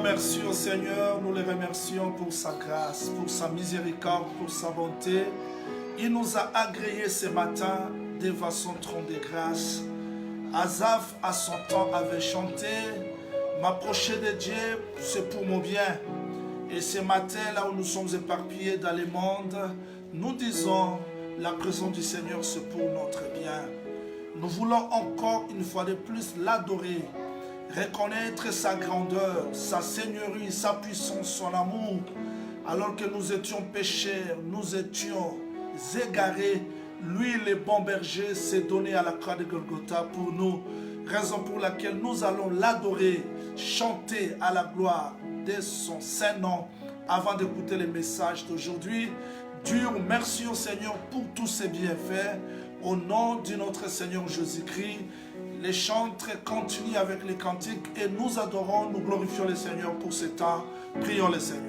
Merci au Seigneur, nous le remercions pour sa grâce, pour sa miséricorde, pour sa bonté. Il nous a agréé ce matin devant son trône de grâce. Asaph à son temps avait chanté, m'approcher de Dieu, c'est pour mon bien. Et ce matin, là où nous sommes éparpillés dans le monde, nous disons, la présence du Seigneur, c'est pour notre bien. Nous voulons encore une fois de plus l'adorer, reconnaître sa grandeur, sa seigneurie, sa puissance, son amour. Alors que nous étions pécheurs, nous étions égarés, lui, le bon berger, s'est donné à la croix de Golgotha pour nous. Raison pour laquelle nous allons l'adorer, chanter à la gloire de son saint nom. Avant d'écouter les messages d'aujourd'hui, Dieu, merci au Seigneur pour tous ses bienfaits. Au nom de notre Seigneur Jésus-Christ, les chantres continuent avec les cantiques et nous adorons, nous glorifions le Seigneur pour ce temps. Prions le Seigneur.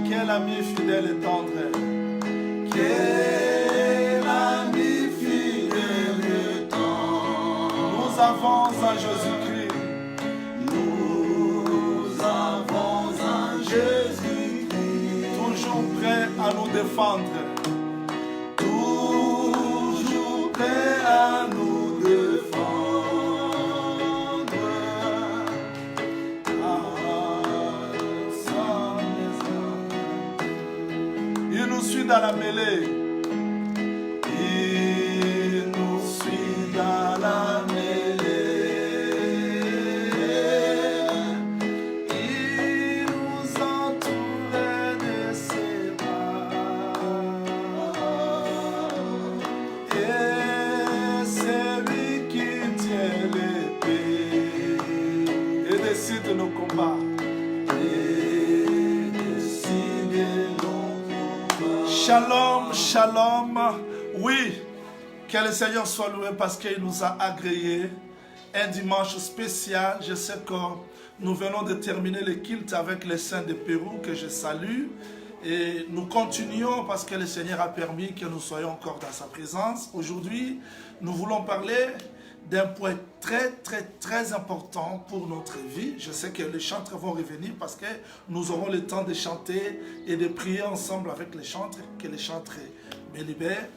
Quel ami fidèle et tendre. Quel ami fidèle et tendre. Nous avons un Jésus-Christ. Nous avons un Jésus-Christ. Toujours prêt à nous défendre. Toujours prêt à nous défendre. dans la mêlée. Il nous suit dans la mêlée. Il nous entoure de ses bras. Et c'est lui qui tient l'épée et décide nos combats. Shalom, shalom. Oui, que le Seigneur soit loué parce qu'il nous a agréé un dimanche spécial. Je sais que nous venons de terminer le culte avec les saints de Pérou que je salue. Et nous continuons parce que le Seigneur a permis que nous soyons encore dans sa présence. Aujourd'hui, nous voulons parler d'un point très important pour notre vie. Je sais que les chantres vont revenir parce que nous aurons le temps de chanter et de prier ensemble avec les chantres, que les chantres me libèrent.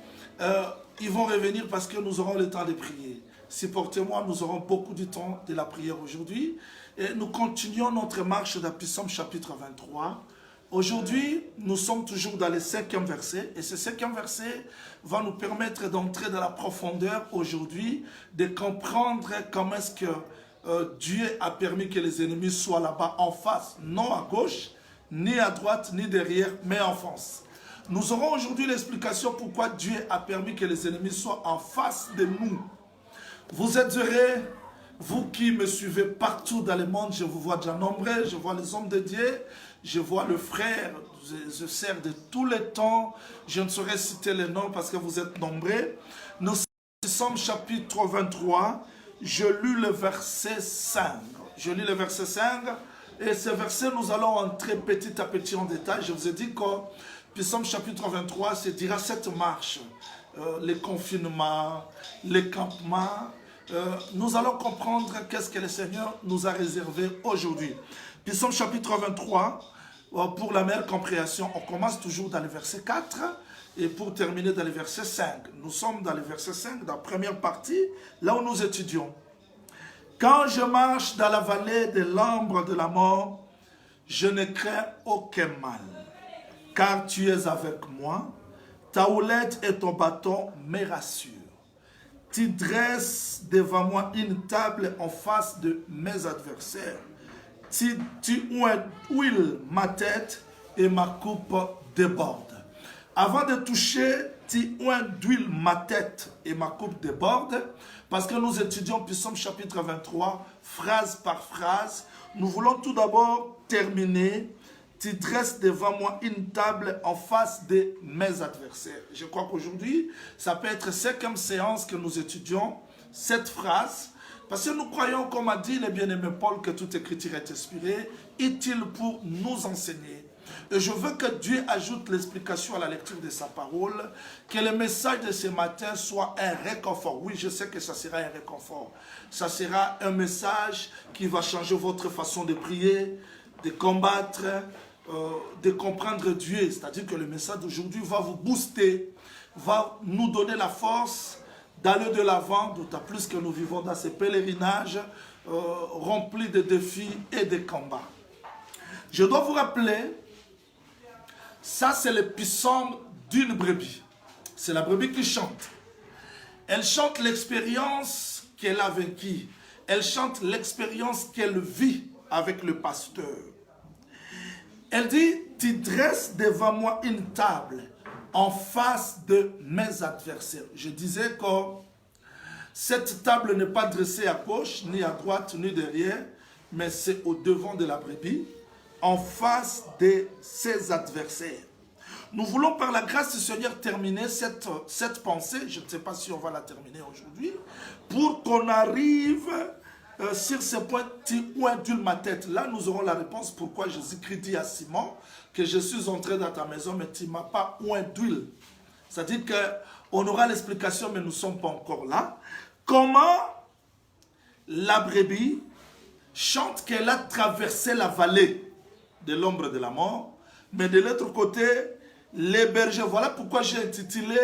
Ils vont revenir parce que nous aurons le temps de prier. Supportez-moi, nous aurons beaucoup de temps de la prière aujourd'hui. Et nous continuons notre marche dans Psaume chapitre 23. Aujourd'hui, nous sommes toujours dans le 5e verset et ce 5e verset va nous permettre d'entrer dans la profondeur aujourd'hui, de comprendre comment est-ce que Dieu a permis que les ennemis soient là-bas en face, non à gauche, ni à droite, ni derrière, mais en face. Nous aurons aujourd'hui l'explication pourquoi Dieu a permis que les ennemis soient en face de nous. Vous êtes heureux, vous qui me suivez partout dans le monde, je vous vois déjà nombreux, je vois les hommes de Dieu. Je vois le frère, je sers de tous les temps. Je ne saurais citer les noms parce que vous êtes nombreux. Nous sommes chapitre 23. Je lis le verset 5. Je lis le verset 5. Et ce verset, nous allons entrer petit à petit en détail. Je vous ai dit que Psaume chapitre 23, c'est dira cette marche. Les confinements, les campements. Nous allons comprendre qu'est-ce que le Seigneur nous a réservé aujourd'hui. Psaume chapitre 23, pour la meilleure compréhension, on commence toujours dans le verset 4 et pour terminer dans le verset 5. Nous sommes dans le verset 5, dans la première partie, là où nous étudions. Quand je marche dans la vallée de l'ombre de la mort, je ne crains aucun mal, car tu es avec moi, ta houlette et ton bâton me rassurent. Tu dresses devant moi une table en face de mes adversaires. Tu huiles ma tête et ma coupe déborde. Avant de toucher, tu huiles ma tête et ma coupe déborde. Parce que nous étudions Psaume chapitre 23, phrase par phrase. Nous voulons tout d'abord terminer. Tu dresses devant moi une table en face de mes adversaires. Je crois qu'aujourd'hui, ça peut être 5e séance que nous étudions cette phrase. Parce que nous croyons, comme a dit le bien-aimé Paul, que toute écriture est inspirée, utile pour nous enseigner. Et je veux que Dieu ajoute l'explication à la lecture de sa parole, que le message de ce matin soit un réconfort. Oui, je sais que ça sera un réconfort. Ça sera un message qui va changer votre façon de prier, de combattre, de comprendre Dieu. C'est-à-dire que le message d'aujourd'hui va vous booster, va nous donner la force d'aller de l'avant, d'autant plus que nous vivons dans ces pèlerinages remplis de défis et de combats. Je dois vous rappeler, ça c'est le psaume d'une brebis. C'est la brebis qui chante. Elle chante l'expérience qu'elle a vécue. Elle chante l'expérience qu'elle vit avec le pasteur. Elle dit, tu dresses devant moi une table en face de mes adversaires. Je disais que cette table n'est pas dressée à gauche, ni à droite, ni derrière, mais c'est au devant de la brebis, en face de ses adversaires. Nous voulons par la grâce du Seigneur terminer cette pensée, je ne sais pas si on va la terminer aujourd'hui, pour qu'on arrive sur ce point, tu huiles ma tête. Là, nous aurons la réponse pourquoi Jésus-Christ dit à Simon que je suis entré dans ta maison, mais tu ne m'as pas oint d'huile. C'est-à-dire qu'on aura l'explication, mais nous ne sommes pas encore là. Comment la brebis chante qu'elle a traversé la vallée de l'ombre de la mort, mais de l'autre côté, les bergers. Voilà pourquoi j'ai intitulé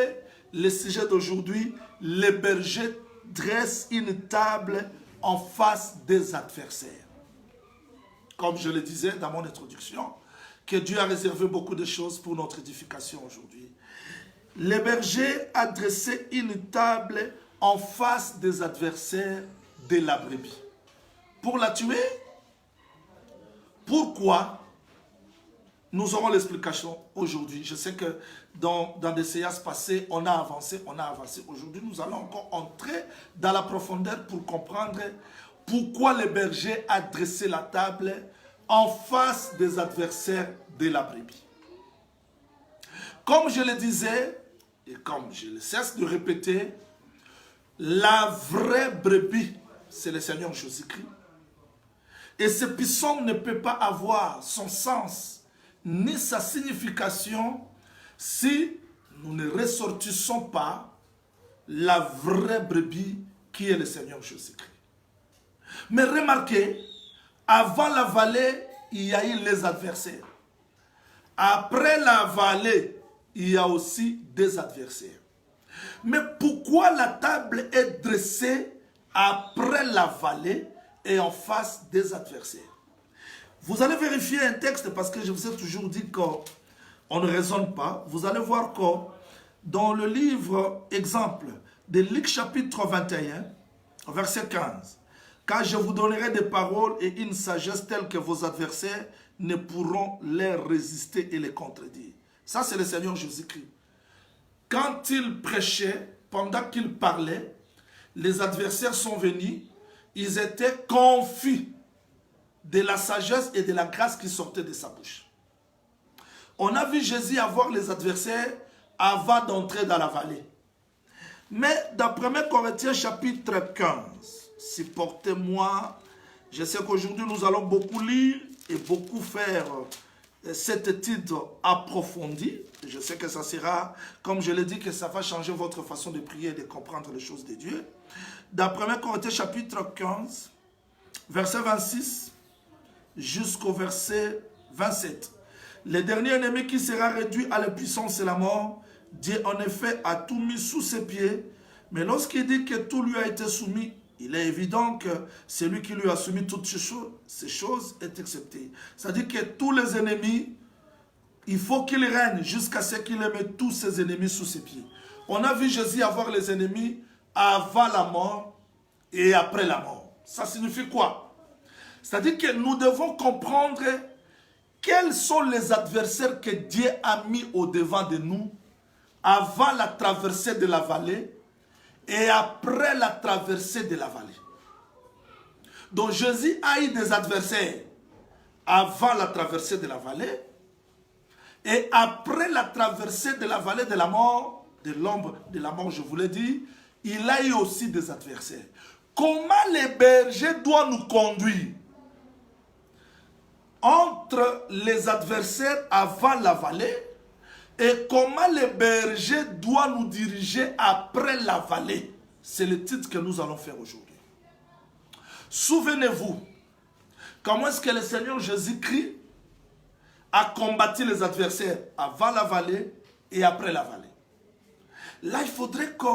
le sujet d'aujourd'hui, les bergers dressent une table en face des adversaires. Comme je le disais dans mon introduction, que Dieu a réservé beaucoup de choses pour notre édification aujourd'hui. Le berger a dressé une table en face des adversaires de la brebis. Pour la tuer? Pourquoi? Nous aurons l'explication aujourd'hui. Je sais que dans des séances passées, on a avancé. Aujourd'hui, nous allons encore entrer dans la profondeur pour comprendre pourquoi le berger a dressé la table en face des adversaires de la brebis. Comme je le disais, et comme je ne cesse de répéter, la vraie brebis, c'est le Seigneur Jésus-Christ. Et ce psaume ne peut pas avoir son sens ni sa signification si nous ne ressortissons pas la vraie brebis qui est le Seigneur Jésus-Christ. Mais remarquez, avant la vallée, il y a eu les adversaires. Après la vallée, il y a aussi des adversaires. Mais pourquoi la table est dressée après la vallée et en face des adversaires? Vous allez vérifier un texte parce que je vous ai toujours dit qu'on ne raisonne pas. Vous allez voir que dans le livre exemple de Luc chapitre 21, verset 15, « Car je vous donnerai des paroles et une sagesse telle que vos adversaires ne pourront les résister et les contredire. » Ça, c'est le Seigneur Jésus-Christ. Quand il prêchait, pendant qu'il parlait, les adversaires sont venus, ils étaient confus de la sagesse et de la grâce qui sortait de sa bouche. On a vu Jésus avoir les adversaires avant d'entrer dans la vallée. Mais dans 1 Corinthiens chapitre 15, supportez-moi, je sais qu'aujourd'hui nous allons beaucoup lire et beaucoup faire cette étude approfondie. Je sais que ça sera, comme je l'ai dit, que ça va changer votre façon de prier et de comprendre les choses de Dieu. Dans 1 Corinthiens chapitre 15, verset 26 jusqu'au verset 27. Le dernier ennemi qui sera réduit à la puissance, c'est la mort. Dieu, en effet, a tout mis sous ses pieds. Mais lorsqu'il dit que tout lui a été soumis, il est évident que celui qui lui a soumis toutes ces choses est accepté. C'est-à-dire que tous les ennemis, il faut qu'il règne jusqu'à ce qu'il mette tous ses ennemis sous ses pieds. On a vu Jésus avoir les ennemis avant la mort et après la mort. Ça signifie quoi? C'est-à-dire que nous devons comprendre quels sont les adversaires que Dieu a mis au-devant de nous avant la traversée de la vallée et après la traversée de la vallée. Donc Jésus a eu des adversaires avant la traversée de la vallée et après la traversée de la vallée de la mort, de l'ombre de la mort, je vous l'ai dit, il a eu aussi des adversaires. Comment les bergers doivent nous conduire entre les adversaires avant la vallée et comment les bergers doivent nous diriger après la vallée? C'est le titre que nous allons faire aujourd'hui. Souvenez-vous, comment est-ce que le Seigneur Jésus-Christ a combattu les adversaires avant la vallée et après la vallée? Là, il faudrait que,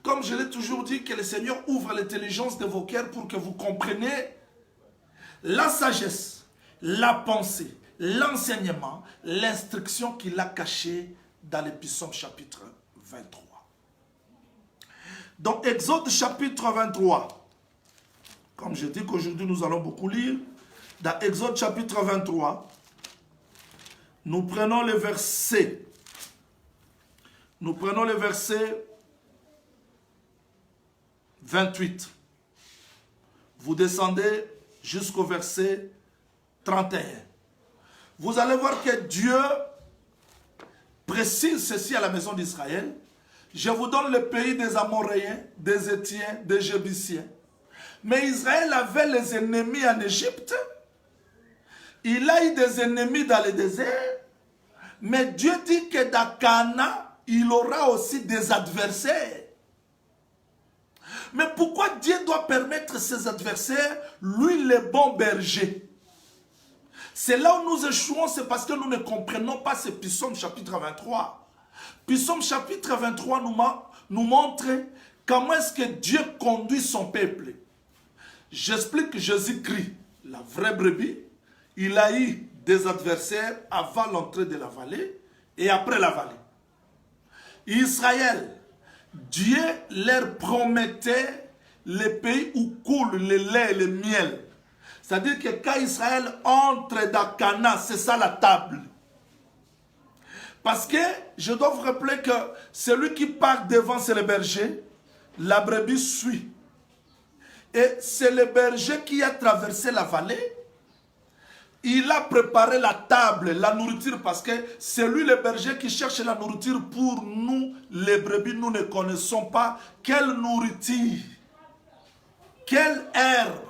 comme je l'ai toujours dit, que le Seigneur ouvre l'intelligence de vos cœurs pour que vous compreniez la sagesse, la pensée, l'enseignement, l'instruction qu'il a cachée dans le Psaume chapitre 23. Donc, Exode chapitre 23, comme je dis qu'aujourd'hui nous allons beaucoup lire, dans Exode chapitre 23, nous prenons le verset 28. Vous descendez jusqu'au verset 31. Vous allez voir que Dieu précise ceci à la maison d'Israël. Je vous donne le pays des Amoréens, des Héthiens, des Jébusiens. Mais Israël avait les ennemis en Égypte. Il a eu des ennemis dans le désert. Mais Dieu dit que dans Canaan, il aura aussi des adversaires. Mais pourquoi Dieu doit permettre ses adversaires, lui le bon berger? C'est là où nous échouons, c'est parce que nous ne comprenons pas ce psaume chapitre 23. Psaume chapitre 23 nous montre comment est-ce que Dieu conduit son peuple. J'explique Jésus-Christ, la vraie brebis. Il a eu des adversaires avant l'entrée de la vallée et après la vallée. Israël, Dieu leur promettait les pays où coule le lait et le miel. C'est-à-dire que quand Israël entre dans Canaan, c'est ça la table. Parce que je dois vous rappeler que celui qui part devant, c'est le berger, la brebis suit. Et c'est le berger qui a traversé la vallée. Il a préparé la table, la nourriture, parce que c'est lui le berger qui cherche la nourriture pour nous, les brebis. Nous ne connaissons pas quelle nourriture, quelle herbe.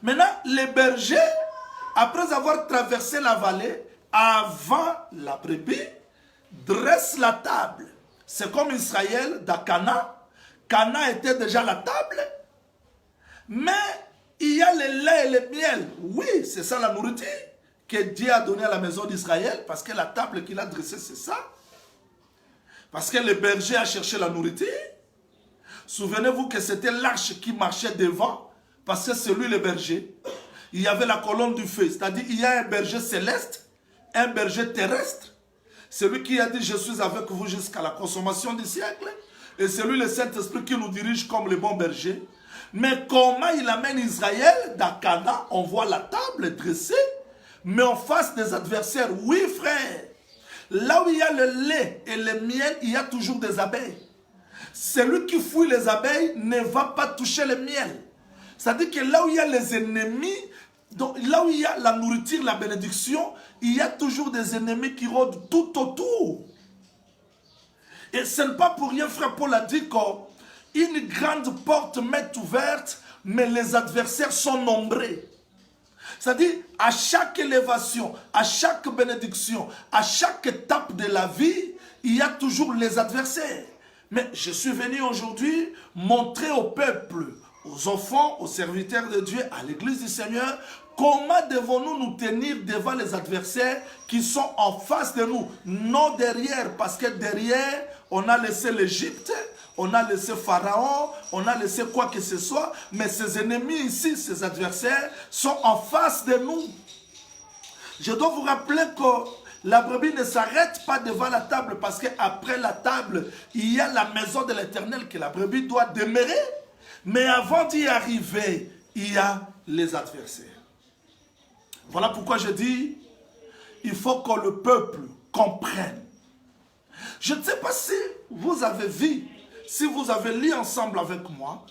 Maintenant, les bergers, après avoir traversé la vallée, avant la brebis, dressent la table. C'est comme Israël dans Canaan. Canaan était déjà la table, mais il y a le lait et le miel. Oui, c'est ça la nourriture que Dieu a donnée à la maison d'Israël, parce que la table qu'il a dressée, c'est ça. Parce que le berger a cherché la nourriture. Souvenez-vous que c'était l'arche qui marchait devant, parce que c'est lui le berger. Il y avait la colonne du feu, c'est-à-dire il y a un berger céleste, un berger terrestre. Celui qui a dit « Je suis avec vous jusqu'à la consommation du siècle ». Et c'est lui le Saint-Esprit qui nous dirige comme le bon berger. Mais comment il amène Israël dans Canaan? On voit la table dressée, mais en face des adversaires. Oui, frère. Là où il y a le lait et le miel, il y a toujours des abeilles. Celui qui fouille les abeilles ne va pas toucher le miel. C'est-à-dire que là où il y a les ennemis, donc là où il y a la nourriture, la bénédiction, il y a toujours des ennemis qui rôdent tout autour. Et ce n'est pas pour rien, frère Paul a dit qu'une grande porte m'est ouverte, mais les adversaires sont nombreux. C'est-à-dire, à chaque élévation, à chaque bénédiction, à chaque étape de la vie, il y a toujours les adversaires. Mais je suis venu aujourd'hui montrer au peuple, aux enfants, aux serviteurs de Dieu, à l'église du Seigneur, comment devons-nous nous tenir devant les adversaires qui sont en face de nous, non derrière, parce que derrière, on a laissé l'Égypte, on a laissé Pharaon, on a laissé quoi que ce soit, mais ces ennemis ici, ces adversaires, sont en face de nous. Je dois vous rappeler que la brebis ne s'arrête pas devant la table, parce qu'après la table, il y a la maison de l'Éternel que la brebis doit demeurer. Mais avant d'y arriver, il y a les adversaires. Voilà pourquoi je dis, il faut que le peuple comprenne. Je ne sais pas si vous avez vu, si vous avez lu ensemble avec moi.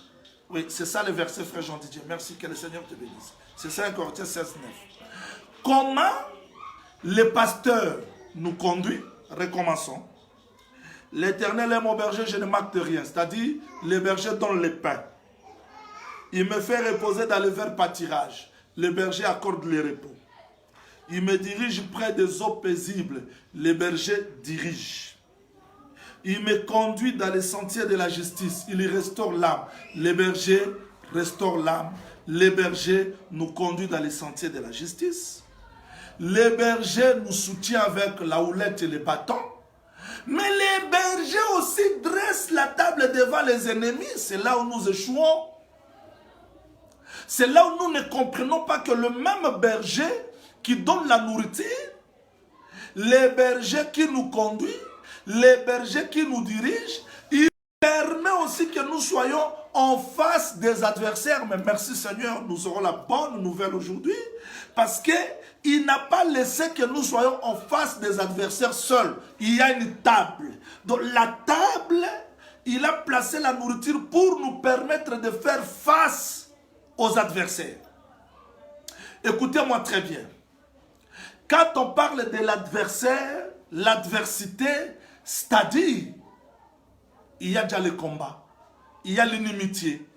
Oui, c'est ça le verset, frère Jean-Didier. Merci, que le Seigneur te bénisse. C'est ça, 1 Corinthiens 16, 9. Comment le pasteur nous conduit? Recommençons. L'Éternel est mon berger, je ne manque de rien. C'est-à-dire, le berger donne le pain. Il me fait reposer dans le vert pâturage. Le berger accorde le repos. Il me dirige près des eaux paisibles. Le berger dirige. Il me conduit dans les sentiers de la justice. Il restaure l'âme. Le berger restaure l'âme. Le berger nous conduit dans les sentiers de la justice. Le berger nous soutient avec la houlette et le bâton. Mais les bergers aussi dressent la table devant les ennemis. C'est là où nous échouons. C'est là où nous ne comprenons pas que le même berger qui donne la nourriture, les bergers qui nous conduisent, les bergers qui nous dirigent, il permet aussi que nous soyons en face des adversaires. Mais merci Seigneur, nous aurons la bonne nouvelle aujourd'hui, parce qu'il n'a pas laissé que nous soyons en face des adversaires seuls. Il y a une table. Donc la table, il a placé la nourriture pour nous permettre de faire face aux adversaires. Écoutez-moi très bien. Quand on parle de l'adversaire, l'adversité, c'est-à-dire, il y a déjà le combat, il y a l'inimitié.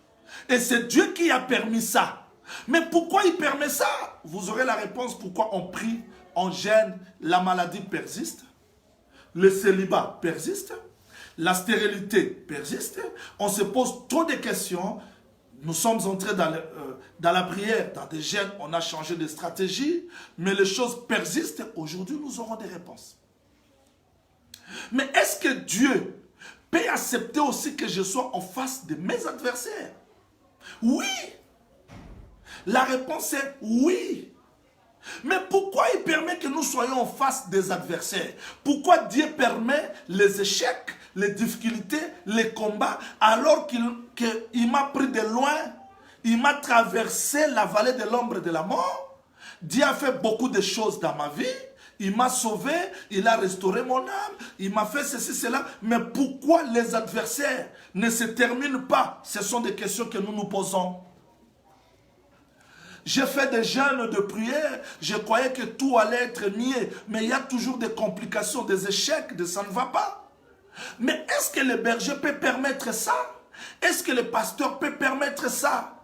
Et c'est Dieu qui a permis ça. Mais pourquoi il permet ça? Vous aurez la réponse pourquoi on prie, on gêne, la maladie persiste, le célibat persiste, la stérilité persiste, on se pose trop de questions. Nous sommes entrés dans la prière, dans des gènes, on a changé de stratégie, mais les choses persistent. Aujourd'hui, nous aurons des réponses. Mais est-ce que Dieu peut accepter aussi que je sois en face de mes adversaires? Oui. La réponse est oui. Mais pourquoi il permet que nous soyons en face des adversaires? Pourquoi Dieu permet les échecs, les difficultés, les combats, alors qu'il m'a pris de loin, il m'a traversé la vallée de l'ombre de la mort? Dieu a fait beaucoup de choses dans ma vie. Il m'a sauvé, il a restauré mon âme, il m'a fait ceci, cela. Mais pourquoi les adversaires ne se terminent pas? Ce sont des questions que nous nous posons. J'ai fait des jeûnes de prière, je croyais que tout allait être mieux, mais il y a toujours des complications, des échecs, ça ne va pas. Mais est-ce que le berger peut permettre ça? Est-ce que le pasteur peut permettre ça?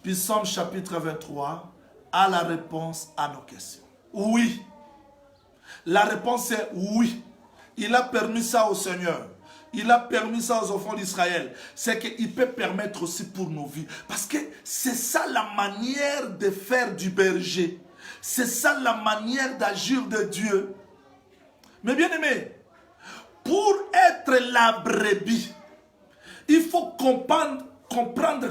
Puis Psaume chapitre 23 a la réponse à nos questions. Oui. La réponse est oui. Il a permis ça au Seigneur. Il a permis ça aux enfants d'Israël. C'est qu'il peut permettre aussi pour nos vies. Parce que c'est ça la manière de faire du berger. C'est ça la manière d'agir de Dieu. Mais bien aimé, pour être la brebis, il faut comprendre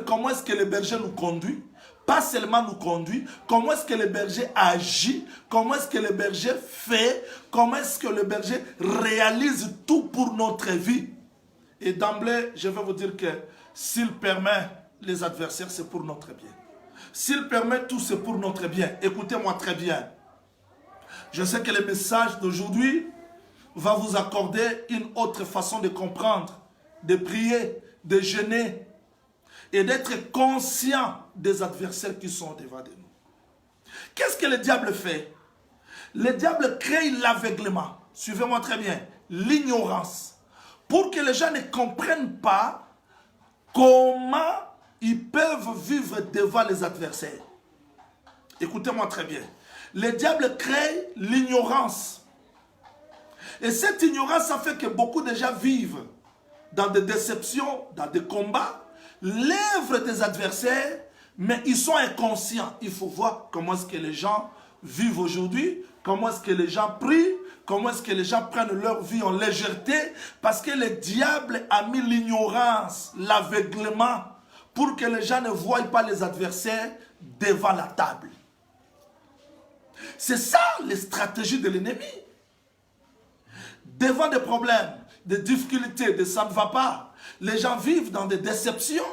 comment est-ce que le berger nous conduit. Pas seulement nous conduit, comment est-ce que le berger agit, comment est-ce que le berger fait, comment est-ce que le berger réalise tout pour notre vie. Et d'emblée, je vais vous dire que s'il permet les adversaires, c'est pour notre bien. S'il permet tout, c'est pour notre bien. Écoutez-moi très bien. Je sais que le message d'aujourd'hui va vous accorder une autre façon de comprendre, de prier, de jeûner et d'être conscient des adversaires qui sont devant de nous. Qu'est-ce que le diable fait? Le diable crée l'aveuglement. Suivez-moi très bien. L'ignorance. Pour que les gens ne comprennent pas comment ils peuvent vivre devant les adversaires. Écoutez-moi très bien. Le diable crée l'ignorance. Et cette ignorance, ça fait que beaucoup de gens vivent dans des déceptions, dans des combats, l'œuvre des adversaires, mais ils sont inconscients. Il faut voir comment est-ce que les gens vivent aujourd'hui, comment est-ce que les gens prient, comment est-ce que les gens prennent leur vie en légèreté, parce que le diable a mis l'ignorance, l'aveuglement, pour que les gens ne voient pas les adversaires devant la table. C'est ça les stratégies de l'ennemi. Devant des problèmes, des difficultés, de ça ne va pas, les gens vivent dans des déceptions,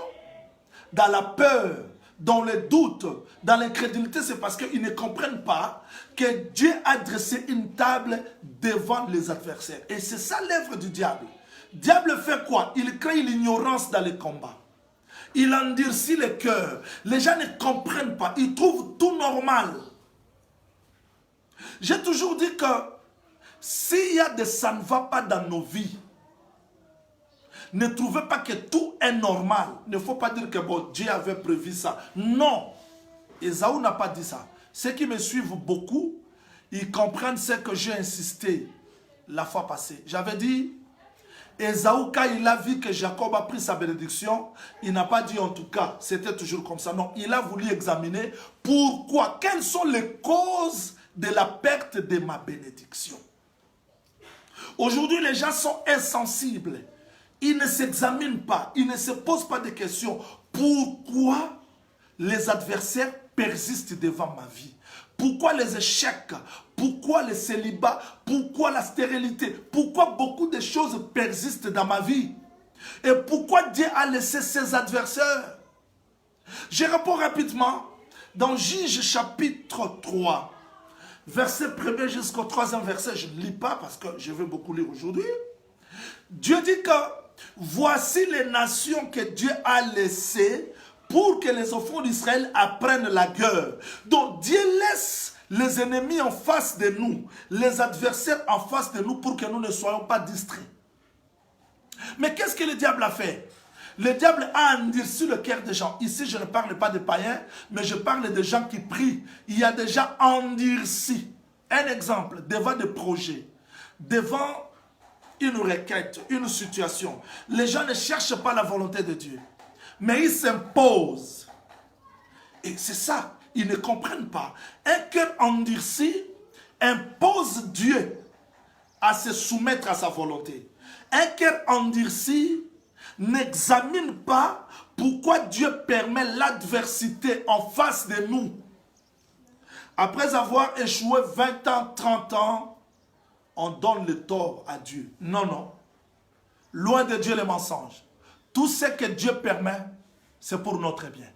dans la peur, dans le doute, dans l'incrédulité. C'est parce qu'ils ne comprennent pas que Dieu a dressé une table devant les adversaires. Et c'est ça l'œuvre du diable. Le diable fait quoi? Il crée l'ignorance dans les combats. Il endurcit le cœur. Les gens ne comprennent pas. Ils trouvent tout normal. J'ai toujours dit que s'il y a des ça ne va pas dans nos vies, ne trouvez pas que tout est normal. Il ne faut pas dire que bon, Dieu avait prévu ça. Non. Ésaü n'a pas dit ça. Ceux qui me suivent beaucoup, ils comprennent ce que j'ai insisté la fois passée. J'avais dit, Ésaü, quand il a vu que Jacob a pris sa bénédiction, il n'a pas dit en tout cas, c'était toujours comme ça. Non, il a voulu examiner pourquoi, quelles sont les causes de la perte de ma bénédiction. Aujourd'hui, les gens sont insensibles. Ils ne s'examinent pas, ils ne se posent pas de questions. Pourquoi les adversaires persistent devant ma vie? Pourquoi les échecs? Pourquoi le célibat? Pourquoi la stérilité? Pourquoi beaucoup de choses persistent dans ma vie? Et pourquoi Dieu a laissé ses adversaires? Je réponds rapidement. Dans Juge chapitre 3, verset 1er jusqu'au 3e verset, je ne lis pas parce que je vais beaucoup lire aujourd'hui. Dieu dit que voici les nations que Dieu a laissées pour que les enfants d'Israël apprennent la guerre. Donc Dieu laisse les ennemis en face de nous, les adversaires en face de nous pour que nous ne soyons pas distraits. Mais qu'est-ce que le diable a fait? Le diable a endurci le cœur des gens. Ici, je ne parle pas de païens, mais je parle de gens qui prient. Il y a des gens endurcis. Un exemple, devant des projets, devant une requête, une situation. Les gens ne cherchent pas la volonté de Dieu, mais ils s'imposent. Et c'est ça, ils ne comprennent pas. Un cœur endurci impose Dieu à se soumettre à sa volonté. Un cœur endurci n'examine pas pourquoi Dieu permet l'adversité en face de nous. Après avoir échoué 20 ans, 30 ans, on donne le tort à Dieu. Non, non. Loin de Dieu les mensonges. Tout ce que Dieu permet, c'est pour notre bien.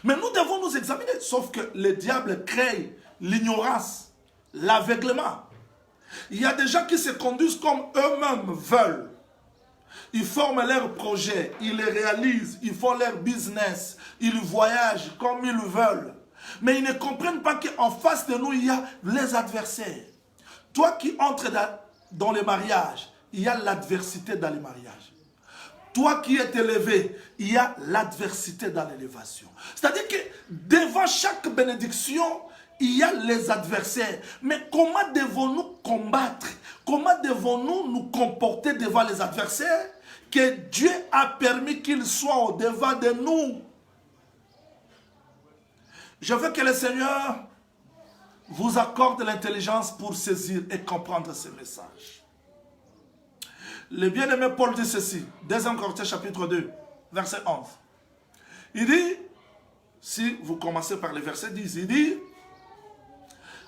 Mais nous devons nous examiner. Sauf que le diable crée l'ignorance, l'aveuglement. Il y a des gens qui se conduisent comme eux-mêmes veulent. Ils forment leurs projets, ils les réalisent, ils font leur business, ils voyagent comme ils veulent. Mais ils ne comprennent pas qu'en face de nous, il y a les adversaires. Toi qui entres dans les mariages, il y a l'adversité dans les mariages. Toi qui es élevé, il y a l'adversité dans l'élévation. C'est-à-dire que devant chaque bénédiction, il y a les adversaires. Mais comment devons-nous combattre? Comment devons-nous nous comporter devant les adversaires que Dieu a permis qu'ils soient au-devant de nous? Je veux que le Seigneur vous accorde l'intelligence pour saisir et comprendre ce message. Le bien-aimé Paul dit ceci, 2 Corinthiens chapitre 2, verset 11. Il dit, si vous commencez par le verset 10, il dit,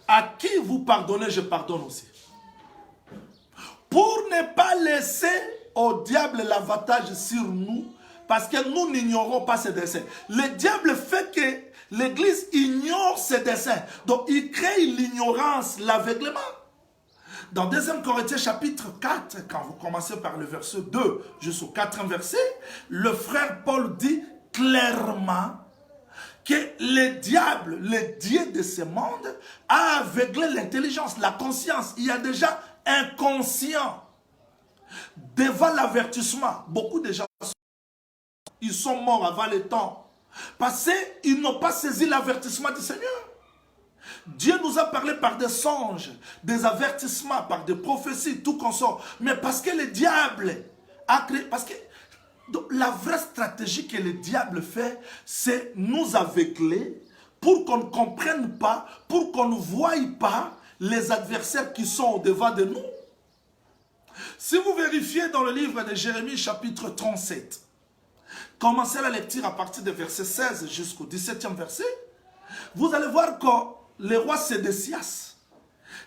à qui vous pardonnez, je pardonne aussi. Pour ne pas laisser au diable l'avantage sur nous, parce que nous n'ignorons pas ses desseins. Le diable fait que l'Église ignore ses desseins. Donc il crée l'ignorance, l'aveuglement. Dans 2 Corinthiens chapitre 4, quand vous commencez par le verset 2 jusqu'au 4e verset, le frère Paul dit clairement que le diable, le Dieu de ce monde, a aveuglé l'intelligence, la conscience. Il y a déjà inconscient. Devant l'avertissement, beaucoup de gens ils sont morts avant le temps. Parce qu'ils n'ont pas saisi l'avertissement du Seigneur. Dieu nous a parlé par des songes, des avertissements, par des prophéties, tout consort. Mais parce que le diable a créé... Parce que donc, la vraie stratégie que le diable fait, c'est nous aveugler pour qu'on ne comprenne pas, pour qu'on ne voie pas les adversaires qui sont au-devant de nous. Si vous vérifiez dans le livre de Jérémie chapitre 37, commencez la lecture à partir du verset 16 jusqu'au 17e verset, vous allez voir que le roi Sédécias,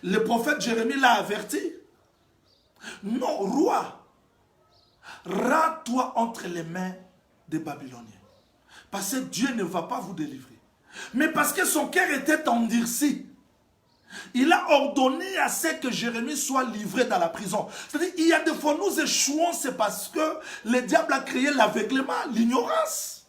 le prophète Jérémie l'a averti. Non, roi, rends-toi entre les mains des Babyloniens. Parce que Dieu ne va pas vous délivrer. Mais parce que son cœur était endurci, il a ordonné à ce que Jérémie soit livré dans la prison. C'est-à-dire, il y a des fois nous échouons, c'est parce que le diable a créé l'aveuglement, l'ignorance.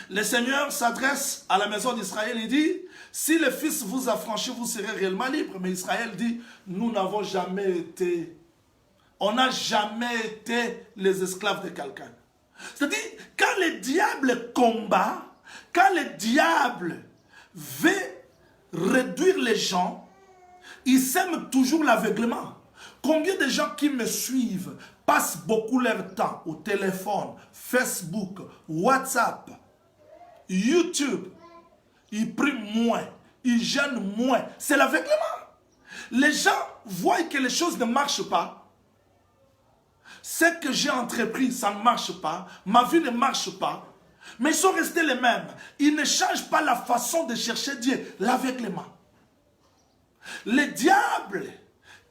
Le Seigneur s'adresse à la maison d'Israël et dit, si le Fils vous a franchi, vous serez réellement libre. Mais Israël dit, nous n'avons jamais été, on n'a jamais été les esclaves de quelqu'un. C'est-à-dire, quand le diable combat, quand le diable veut réduire les gens, il sème toujours l'aveuglement. Combien de gens qui me suivent passent beaucoup leur temps au téléphone, Facebook, WhatsApp, YouTube, ils prient moins, ils jeûnent moins. C'est l'aveuglement. Les gens voient que les choses ne marchent pas. Ce que j'ai entrepris, ça ne marche pas. Ma vie ne marche pas. Mais ils sont restés les mêmes. Ils ne changent pas la façon de chercher Dieu. L'aveuglement. Le diable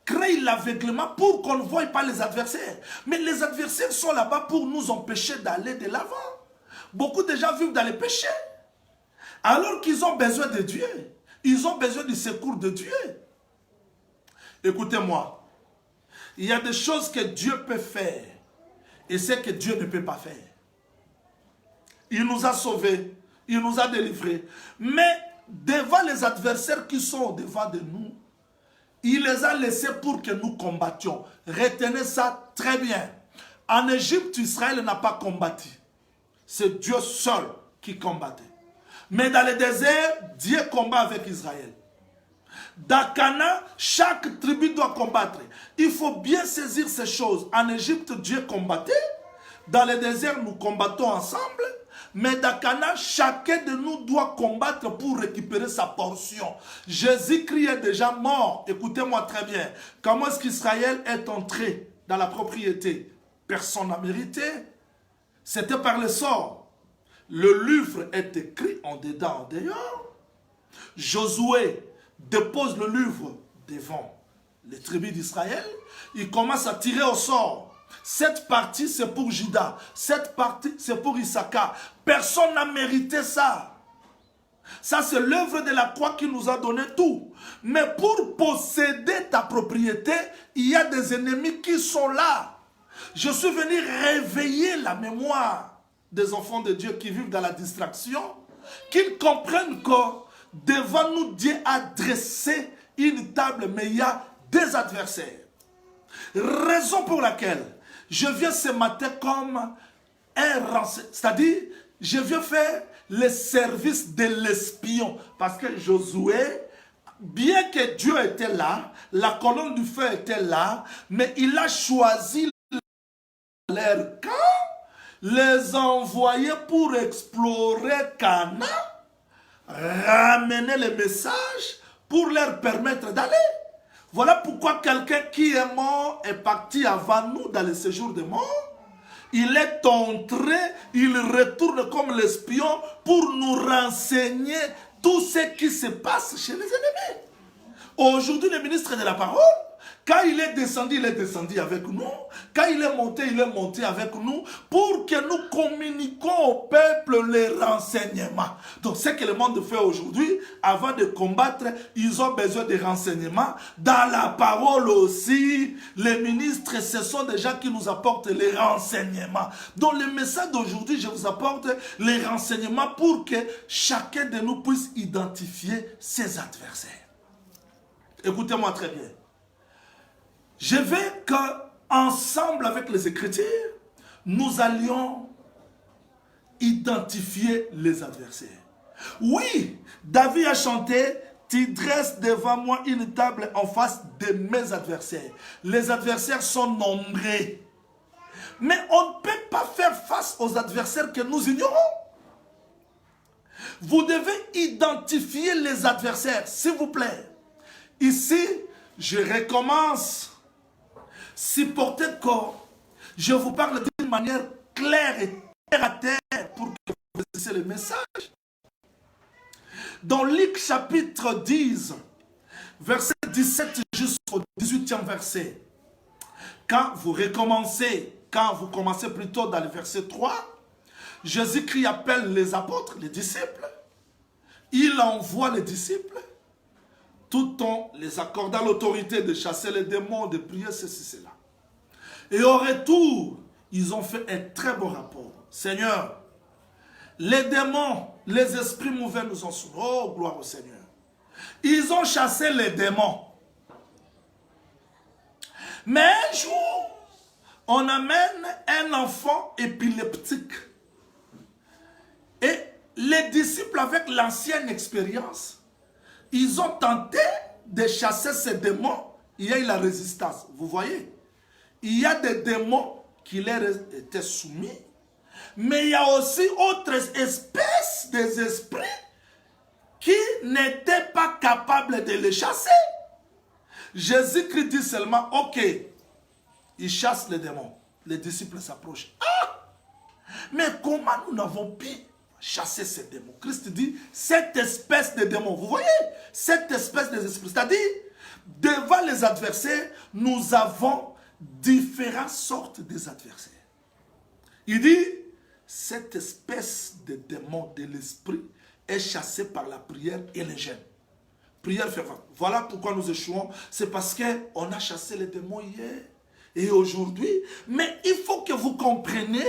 crée l'aveuglement pour qu'on ne voie pas les adversaires. Mais les adversaires sont là-bas pour nous empêcher d'aller de l'avant. Beaucoup de gens vivent dans les péchés. Alors qu'ils ont besoin de Dieu. Ils ont besoin du secours de Dieu. Écoutez-moi. Il y a des choses que Dieu peut faire. Et ce que Dieu ne peut pas faire. Il nous a sauvés. Il nous a délivrés. Mais devant les adversaires qui sont devant de nous, il les a laissés pour que nous combattions. Retenez ça très bien. En Égypte, Israël n'a pas combattu. C'est Dieu seul qui combattait. Mais dans le désert, Dieu combat avec Israël. Dans Canaan, chaque tribu doit combattre. Il faut bien saisir ces choses. En Égypte, Dieu combattait. Dans le désert, nous combattons ensemble. Mais dans Canaan, chacun de nous doit combattre pour récupérer sa portion. Jésus-Christ est déjà mort. Écoutez-moi très bien. Comment est-ce qu'Israël est entré dans la propriété? Personne n'a mérité. C'était par le sort. le livre est écrit en dedans, en dehors. Josué dépose le livre devant les tribus d'Israël. Il commence à tirer au sort. Cette partie, c'est pour Juda. Cette partie, c'est pour Issachar. Personne n'a mérité ça. Ça, c'est l'œuvre de la croix qui nous a donné tout. Mais pour posséder ta propriété, il y a des ennemis qui sont là. Je suis venu réveiller la mémoire des enfants de Dieu qui vivent dans la distraction, qu'ils comprennent que devant nous, Dieu a dressé une table, mais il y a des adversaires. Raison pour laquelle je viens ce matin comme un renseignement, c'est-à-dire, je viens faire le service de l'espion. Parce que Josué, bien que Dieu était là, la colonne du feu était là, mais il a choisi leur camp, les envoyer pour explorer Canaan, ramener les messages pour leur permettre d'aller. Voilà pourquoi quelqu'un qui est mort est parti avant nous dans le séjour de mort. Il est entré, il retourne comme l'espion pour nous renseigner tout ce qui se passe chez les ennemis. Aujourd'hui, le ministre de la parole, quand il est descendu avec nous. Quand il est monté avec nous pour que nous communiquions au peuple les renseignements. Donc, ce que le monde fait aujourd'hui, avant de combattre, ils ont besoin de renseignements. Dans la parole aussi, les ministres, ce sont des gens qui nous apportent les renseignements. Donc, le message d'aujourd'hui, je vous apporte les renseignements pour que chacun de nous puisse identifier ses adversaires. Écoutez-moi très bien. Je veux qu'ensemble avec les Écritures, nous allions identifier les adversaires. Oui, David a chanté « Tu dresses devant moi une table en face de mes adversaires. » Les adversaires sont nombreux. Mais on ne peut pas faire face aux adversaires que nous ignorons. Vous devez identifier les adversaires, s'il vous plaît. Ici, je recommence. Si portez de corps, je vous parle d'une manière claire et terre à terre pour que vous saisissiez le message. Dans Luc chapitre 10, verset 17 jusqu'au 18e verset, quand vous commencez plutôt dans le verset 3, Jésus-Christ appelle les apôtres, les disciples. Il envoie les disciples tout en les accordant l'autorité de chasser les démons, de prier, ceci, cela. Et au retour, ils ont fait un très bon rapport. Seigneur, les démons, les esprits mauvais nous ont soumis. Oh, gloire au Seigneur. Ils ont chassé les démons. Mais un jour, on amène un enfant épileptique. Et les disciples, avec l'ancienne expérience, ils ont tenté de chasser ces démons. Il y a eu la résistance. Vous voyez? Il y a des démons qui leur étaient soumis. Mais il y a aussi autres espèces des esprits qui n'étaient pas capables de les chasser. Jésus-Christ dit seulement, ok, il chasse les démons. Les disciples s'approchent. Ah! Mais comment nous n'avons pu chasser ces démons? Christ dit, cette espèce de démons, vous voyez, cette espèce des esprits, c'est-à-dire, devant les adversaires, nous avons différentes sortes des adversaires. Il dit, cette espèce de démon de l'esprit est chassée par la prière et le jeûne. Prière fervente. Voilà pourquoi nous échouons. C'est parce qu'on a chassé les démons hier et aujourd'hui. Mais il faut que vous compreniez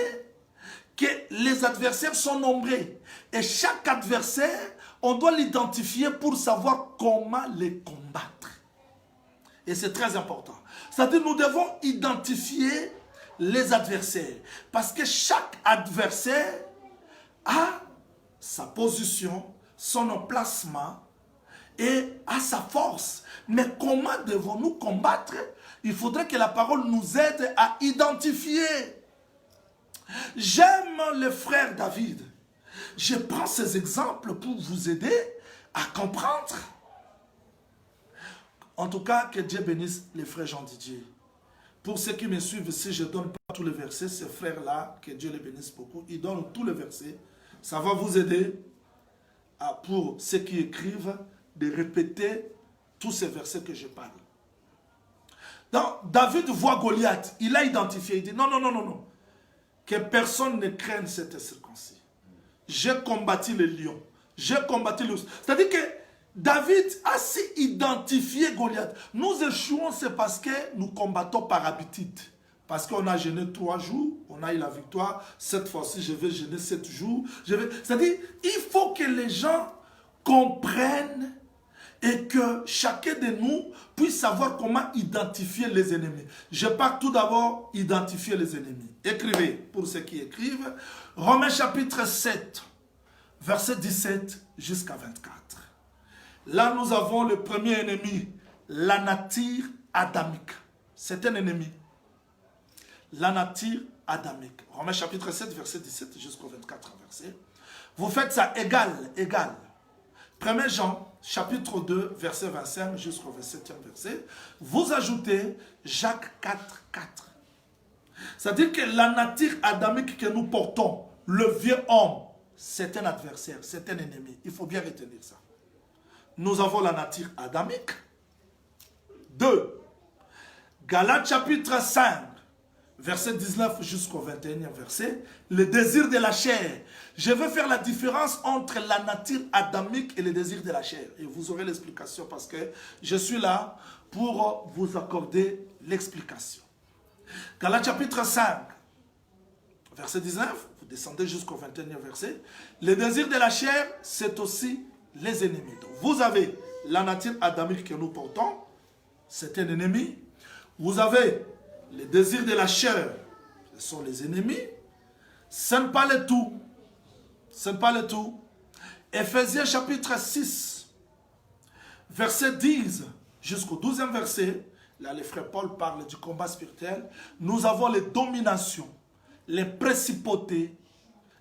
que les adversaires sont nombreux. Et chaque adversaire, on doit l'identifier pour savoir comment les combattre. Et c'est très important. C'est-à-dire nous devons identifier les adversaires. Parce que chaque adversaire a sa position, son emplacement et a sa force. Mais comment devons-nous combattre? Il faudrait que la parole nous aide à identifier. J'aime le frère David. Je prends ces exemples pour vous aider à comprendre. En tout cas, que Dieu bénisse les frères Jean Didier. Pour ceux qui me suivent, si je ne donne pas tous les versets, ces frères-là, que Dieu les bénisse beaucoup, ils donnent tous les versets. Ça va vous aider, pour ceux qui écrivent, de répéter tous ces versets que je parle. Donc, David voit Goliath, il a identifié, il dit non, non, non, non, non, que personne ne craigne cette circoncis. J'ai combattu les lions, j'ai combattu l'ours. C'est-à-dire que David a si identifié Goliath. Nous échouons, c'est parce que nous combattons par habitude. Parce qu'on a jeûné 3 jours, on a eu la victoire. Cette fois-ci, je vais jeûner 7 jours. C'est-à-dire, il faut que les gens comprennent et que chacun de nous puisse savoir comment identifier les ennemis. Je pars tout d'abord identifier les ennemis. Écrivez, pour ceux qui écrivent, Romains chapitre 7, verset 17 jusqu'à 24. Là, nous avons le premier ennemi, la nature adamique. C'est un ennemi. La nature adamique. Romains chapitre 7, verset 17 jusqu'au 24 verset. Vous faites ça égal, égal. 1 Jean, chapitre 2, verset 25 jusqu'au 27e verset. Vous ajoutez Jacques 4, 4. C'est-à-dire que la nature adamique que nous portons, le vieux homme, c'est un adversaire, c'est un ennemi. Il faut bien retenir ça. Nous avons la nature adamique. 2. Galates chapitre 5, verset 19 jusqu'au 21e verset. Le désir de la chair. Je vais faire la différence entre la nature adamique et le désir de la chair. Et vous aurez l'explication parce que je suis là pour vous accorder l'explication. Galates chapitre 5, verset 19. Vous descendez jusqu'au 21e verset. Le désir de la chair, c'est aussi les ennemis. Donc, vous avez la nature adamique que nous portons, c'est un ennemi. Vous avez les désirs de la chair, ce sont les ennemis. Ce n'est pas le tout. Ce n'est pas le tout. Ephésiens chapitre 6, verset 10 jusqu'au 12e verset, là le frère Paul parle du combat spirituel. Nous avons les dominations, les principautés,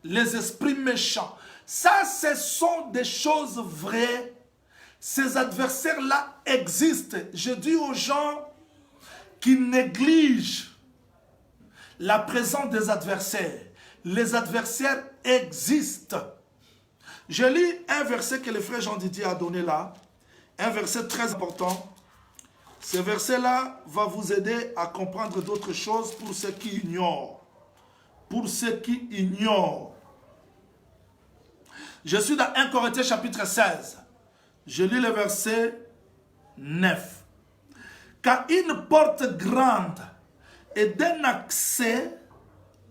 les esprits méchants. Ça, ce sont des choses vraies. Ces adversaires-là existent. Je dis aux gens qui négligent la présence des adversaires. Les adversaires existent. Je lis un verset que le frère Jean Didier a donné là. Un verset très important. Ce verset-là va vous aider à comprendre d'autres choses pour ceux qui ignorent. Pour ceux qui ignorent. Je suis dans 1 Corinthiens chapitre 16. Je lis le verset 9. Car une porte grande et d'un accès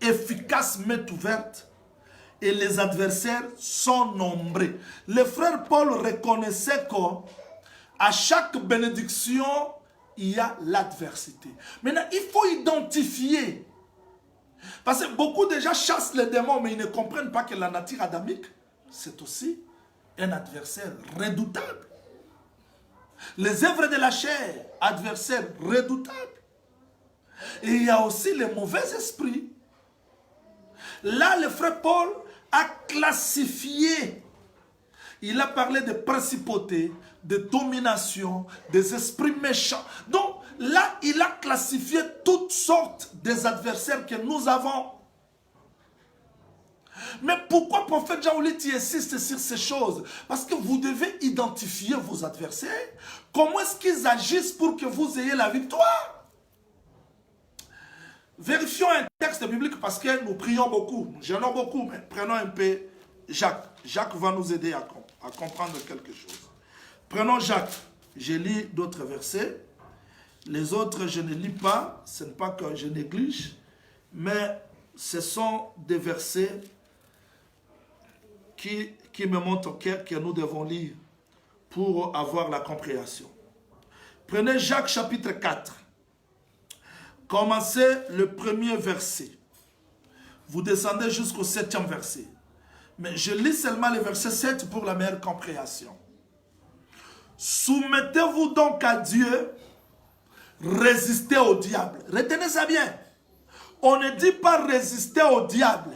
efficace m'est ouverte et les adversaires sont nombreux. Le frère Paul reconnaissait qu'à chaque bénédiction, il y a l'adversité. Maintenant, il faut identifier. Parce que beaucoup déjà chassent les démons, mais ils ne comprennent pas que la nature adamique, c'est aussi un adversaire redoutable. Les œuvres de la chair, adversaire redoutable. Et il y a aussi les mauvais esprits. Là, le frère Paul a classifié. Il a parlé de principautés, de domination, des esprits méchants. Donc, là, il a classifié toutes sortes des adversaires que nous avons. Mais pourquoi prophète Jean-Olit insiste sur ces choses? Parce que vous devez identifier vos adversaires. Comment est-ce qu'ils agissent pour que vous ayez la victoire? Vérifions un texte biblique parce que nous prions beaucoup, nous jeûnons beaucoup, mais prenons un peu Jacques. Jacques va nous aider à comprendre quelque chose. Prenons Jacques. Je lis d'autres versets. Les autres, je ne lis pas. Ce n'est pas que je néglige, mais ce sont des versets qui me montrent que nous devons lire pour avoir la compréhension. Prenez Jacques chapitre 4. Commencez le premier verset. Vous descendez jusqu'au 7e verset. Mais je lis seulement le verset 7 pour la meilleure compréhension. Soumettez-vous donc à Dieu, résistez au diable. Retenez ça bien. On ne dit pas résister au diable,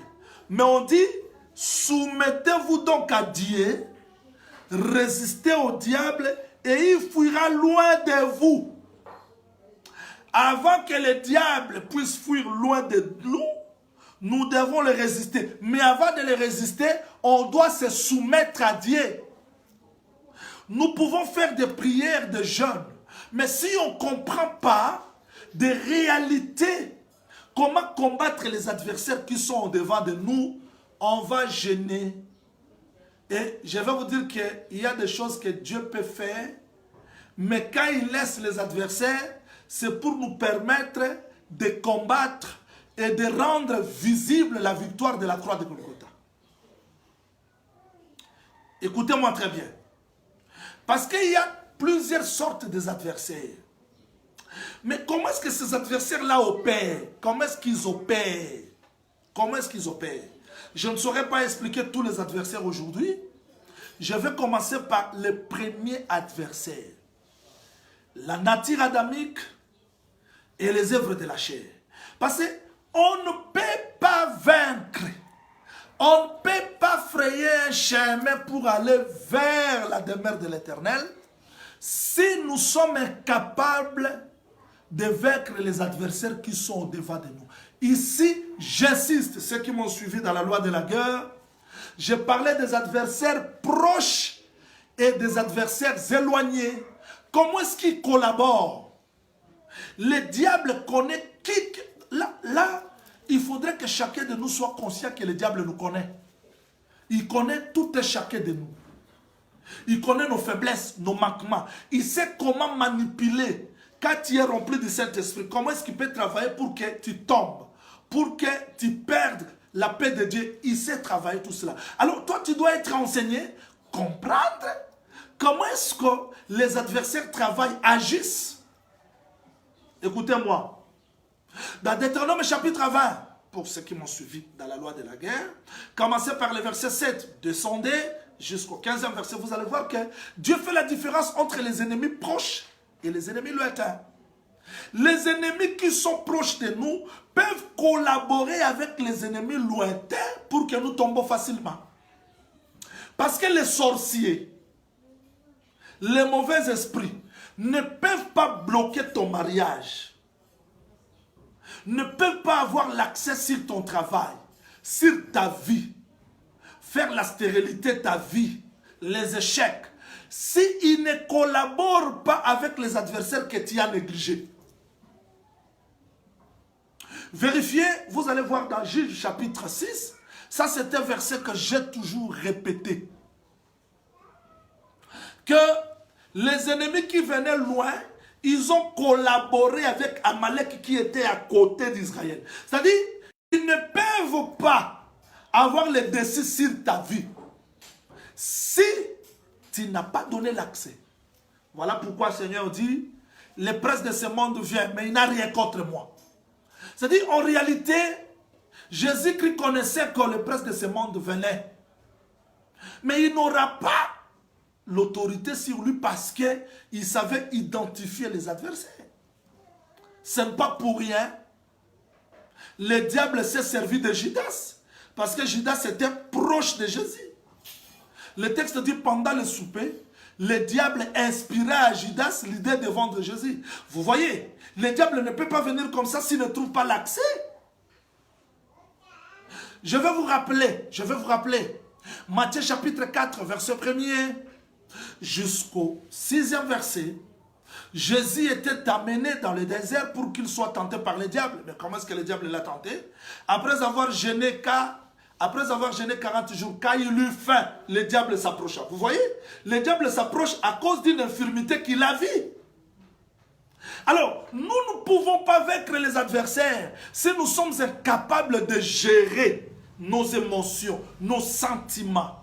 mais on dit soumettez-vous donc à Dieu, résistez au diable et il fuira loin de vous. Avant que le diable puisse fuir loin de nous, nous devons les résister. Mais avant de les résister, on doit se soumettre à Dieu. Nous pouvons faire des prières de jeûne. Mais si on ne comprend pas des réalités, comment combattre les adversaires qui sont au-devant de nous, on va gêner. Et je vais vous dire qu'il y a des choses que Dieu peut faire, mais quand il laisse les adversaires, c'est pour nous permettre de combattre et de rendre visible la victoire de la croix de Golgotha. Écoutez-moi très bien. Parce qu'il y a plusieurs sortes d'adversaires. Mais comment est-ce que ces adversaires-là opèrent? Comment est-ce qu'ils opèrent? Comment est-ce qu'ils opèrent? Je ne saurais pas expliquer tous les adversaires aujourd'hui. Je vais commencer par le premier adversaire. La nature adamique et les œuvres de la chair. Parce qu'on ne peut pas vaincre. On ne peut pas frayer un chemin pour aller vers la demeure de l'Éternel si nous sommes incapables de vaincre les adversaires qui sont au-devant de nous. Ici, j'insiste, ceux qui m'ont suivi dans la loi de la guerre, je parlais des adversaires proches et des adversaires éloignés. Comment est-ce qu'ils collaborent? Le diable connaît qui... Là, il faudrait que chacun de nous soit conscient que le diable nous connaît. Il connaît tout et chacun de nous. Il connaît nos faiblesses, nos manquements. Il sait comment manipuler. Quand tu es rempli du Saint-Esprit, comment est-ce qu'il peut travailler pour que tu tombes, pour que tu perdes la paix de Dieu? Il sait travailler tout cela. Alors toi, tu dois être enseigné, comprendre comment est-ce que les adversaires travaillent, agissent. Écoutez-moi. Dans Deutéronome chapitre 20, pour ceux qui m'ont suivi dans la loi de la guerre, commencez par le verset 7, descendez jusqu'au 15e verset, vous allez voir que Dieu fait la différence entre les ennemis proches et les ennemis lointains. Les ennemis qui sont proches de nous peuvent collaborer avec les ennemis lointains pour que nous tombons facilement. Parce que les sorciers, les mauvais esprits ne peuvent pas bloquer ton mariage, ne peuvent pas avoir l'accès sur ton travail, sur ta vie, faire la stérilité de ta vie, les échecs, s'ils ne collaborent pas avec les adversaires que tu as négligés. Vérifiez, vous allez voir dans Juge chapitre 6, ça c'est un verset que j'ai toujours répété. Que les ennemis qui venaient loin, ils ont collaboré avec Amalek qui était à côté d'Israël. C'est-à-dire, ils ne peuvent pas avoir le dessus sur ta vie si tu n'as pas donné l'accès. Voilà pourquoi le Seigneur dit, le prince de ce monde vient, mais il n'a rien contre moi. C'est-à-dire, en réalité, Jésus-Christ connaissait que le prince de ce monde venait. Mais il n'aura pas l'autorité sur lui parce qu'il savait identifier les adversaires. Ce n'est pas pour rien. Le diable s'est servi de Judas. Parce que Judas était proche de Jésus. Le texte dit pendant le souper, le diable inspirait à Judas l'idée de vendre Jésus. Vous voyez, le diable ne peut pas venir comme ça s'il ne trouve pas l'accès. Je vais vous rappeler. Matthieu chapitre 4, verset 1er jusqu'au 6e verset. Jésus était amené dans le désert pour qu'il soit tenté par le diable. Mais comment est-ce que le diable l'a tenté? Après avoir gêné 40 jours, quand il eut faim, le diable s'approcha. Vous voyez? Le diable s'approche à cause d'une infirmité qu'il a vue. Alors, nous ne pouvons pas vaincre les adversaires si nous sommes incapables de gérer nos émotions, nos sentiments,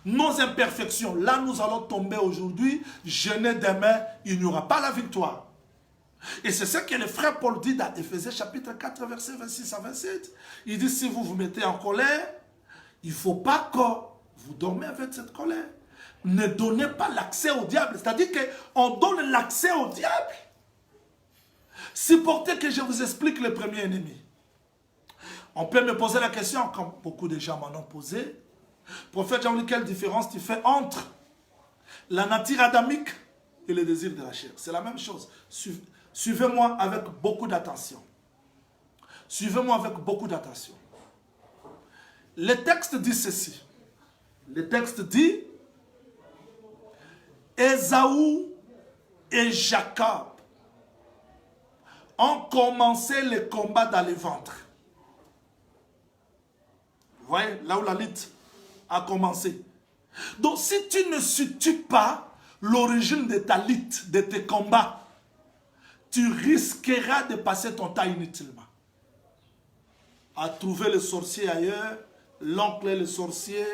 nos imperfections. Là, nous allons tomber aujourd'hui, jeûner demain, il n'y aura pas la victoire. Et c'est ce que le frère Paul dit dans Éphésiens chapitre 4, verset 26 à 27. Il dit, si vous vous mettez en colère, il ne faut pas que vous dormez avec cette colère. Ne donnez pas l'accès au diable. C'est-à-dire qu'on donne l'accès au diable. Supportez que je vous explique le premier ennemi. On peut me poser la question, comme beaucoup de gens m'en ont posé. Prophète Jean-Louis, quelle différence tu fais entre la nature adamique et le désir de la chair? C'est la même chose. Suivez-moi avec beaucoup d'attention. Suivez-moi avec beaucoup d'attention. Le texte dit ceci. Le texte dit, Ésaü et Jacob ont commencé le combat dans le ventre. Vous voyez, là où la lutte a commencé. Donc si tu ne situes pas l'origine de ta lutte, de tes combats, tu risqueras de passer ton temps inutilement. À trouver le sorcier ailleurs, l'oncle et le sorcier,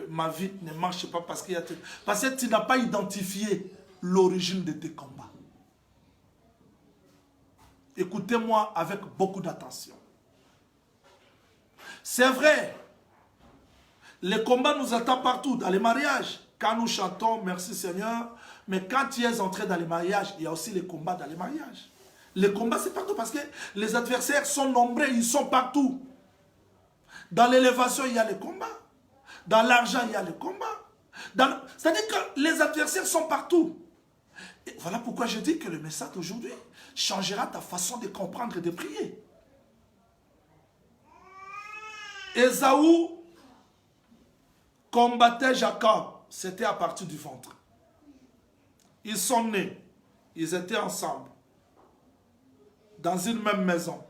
ma vie ne marche pas parce que tu n'as pas identifié l'origine de tes combats. Écoutez-moi avec beaucoup d'attention. C'est vrai, les combats nous attendent partout, dans les mariages. Quand nous chantons, merci Seigneur, mais quand tu es entré dans les mariages, il y a aussi les combats dans les mariages. Les combats, c'est partout parce que les adversaires sont nombreux, ils sont partout. Dans l'élévation, il y a les combats. Dans l'argent, il y a les combats. C'est-à-dire que les adversaires sont partout. Et voilà pourquoi je dis que le message d'aujourd'hui changera ta façon de comprendre et de prier. Ésaü combattait Jacob. C'était à partir du ventre. Ils sont nés. Ils étaient ensemble. Dans une même maison.